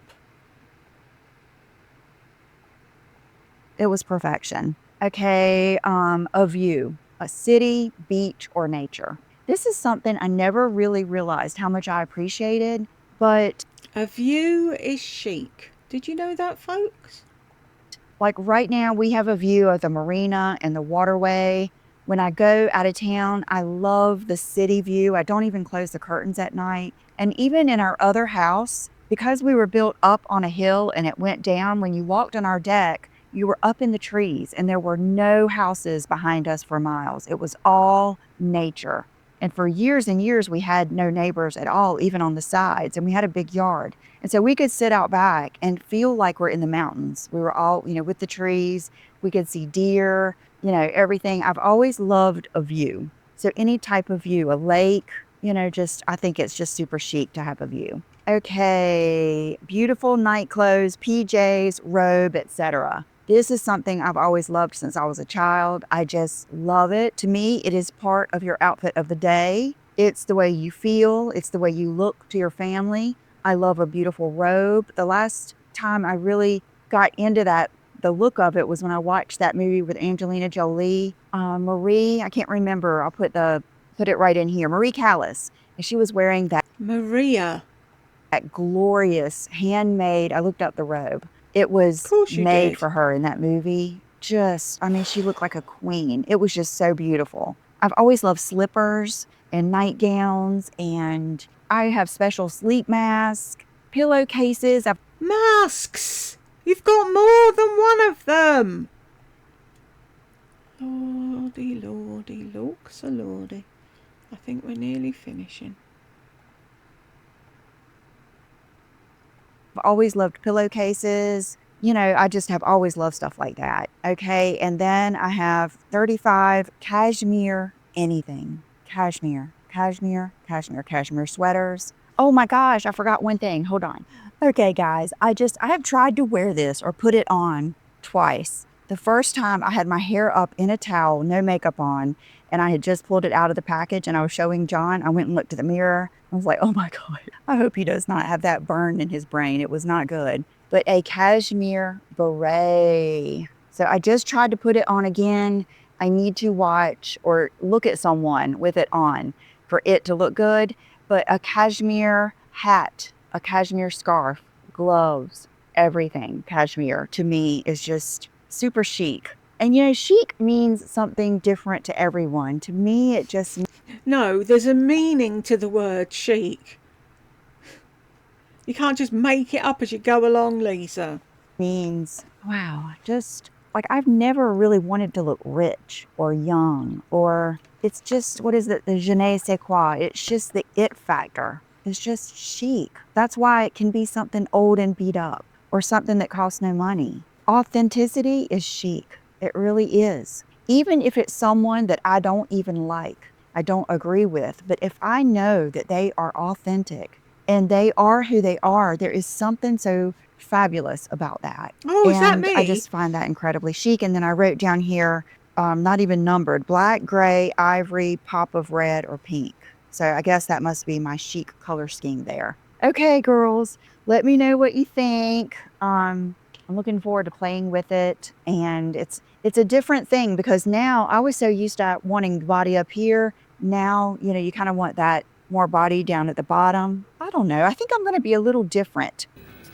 it was perfection. Okay, a view, a city, beach, or nature. This is something I never really realized how much I appreciated, but A view is chic. Did you know that, folks? like right now, we have a view of the marina and the waterway. When I go out of town, I love the city view. I don't even close the curtains at night. And even in our other house, because we were built up on a hill and it went down, when you walked on our deck, you were up in the trees and there were no houses behind us for miles. It was all nature. And for years and years, we had no neighbors at all, even on the sides. And we had a big yard. And so we could sit out back and feel like we're in the mountains. We were all, with the trees. We could see deer, everything. I've always loved a view. So any type of view, a lake, I think it's just super chic to have a view. Okay, beautiful night clothes, PJs, robe, etc. This is something I've always loved since I was a child. I just love it. To me, it is part of your outfit of the day. It's the way you feel. It's the way you look to your family. I love a beautiful robe. The last time I really got into that, the look of it, was when I watched that movie with Angelina Jolie. I can't remember. I'll put it right in here. Marie Callas. And she was wearing Maria. that glorious handmade, I looked up the robe. It was Of course you made did. for her in that movie. She looked like a queen. It was just so beautiful. I've always loved slippers and nightgowns, and I have special sleep masks, pillowcases. Masks! You've got more than one of them. Lordy, lordy, looks a lordy. I think we're nearly finishing. I've always loved pillowcases. You know, I just have always loved stuff like that. Okay. And then I have 35 cashmere anything. Cashmere sweaters. Oh my gosh, I forgot one thing. Hold on. Okay, guys, I have tried to wear this or put it on twice. The first time I had my hair up in a towel, no makeup on, and I had just pulled it out of the package and I was showing John. I went and looked at the mirror. I was like, oh my God, I hope he does not have that burned in his brain. It was not good. But a cashmere beret. So I just tried to put it on again. I need to watch or look at someone with it on for it to look good. But a cashmere hat, a cashmere scarf, gloves, everything cashmere to me is just super chic. And you know, chic means something different to everyone. To me, it just... No, there's a meaning to the word chic. You can't just make it up as you go along, Lisa. means, wow, just like I've never really wanted to look rich or young, or it's just, what is it? The je ne sais quoi. It's just the it factor. It's just chic. That's why it can be something old and beat up or something that costs no money. Authenticity is chic. It really is. Even if it's someone that I don't even like, I don't agree with, but if I know that they are authentic and they are who they are, there is something so fabulous about that. Oh, is that And I me? just find that incredibly chic. And then I wrote down here, not even numbered, black, gray, ivory, pop of red, or pink. So I guess that must be my chic color scheme there. Okay, girls, let me know what you think. I'm looking forward to playing with it. And it's a different thing because now I was so used to wanting body up here. Now, you know, you kind of want that more body down at the bottom. I don't know. I think I'm going to be a little different.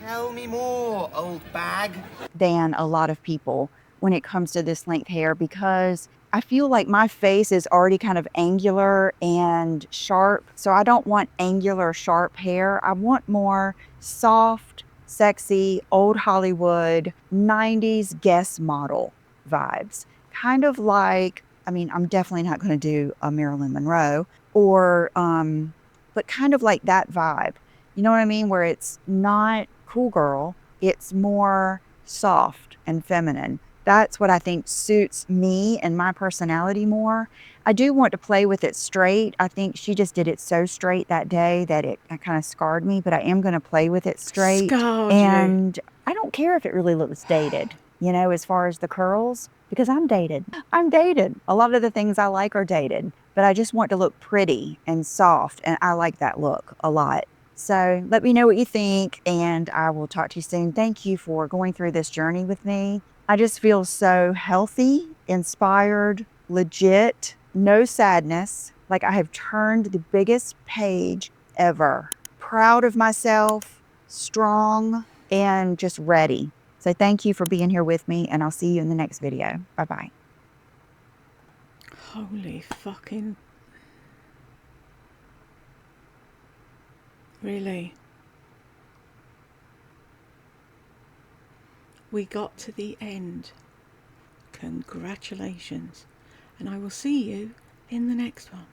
Tell me more, old bag. Than a lot of people when it comes to this length hair because I feel like my face is already kind of angular and sharp. So I don't want angular, sharp hair. I want more soft, sexy, old Hollywood, 90s guest model vibes. Kind of like, I mean, I'm definitely not going to do a Marilyn Monroe or, but kind of like that vibe. You know what I mean? Where it's not cool girl, it's more soft and feminine. That's what I think suits me and my personality more. I do want to play with it straight. I think she just did it so straight that day that it kind of scarred me, but I am going to play with it straight. Scarred And you. I don't care if it really looks dated, you know, as far as the curls, because I'm dated. I'm dated. A lot of the things I like are dated, but I just want to look pretty and soft, and I like that look a lot. So let me know what you think, and I will talk to you soon. Thank you for going through this journey with me. I just feel so healthy, inspired, legit, no sadness. Like I have turned the biggest page ever. Proud of myself, strong, and just ready. So thank you for being here with me, and I'll see you in the next video. Bye-bye. Holy fucking... Really? We got to the end. Congratulations. And I will see you in the next one.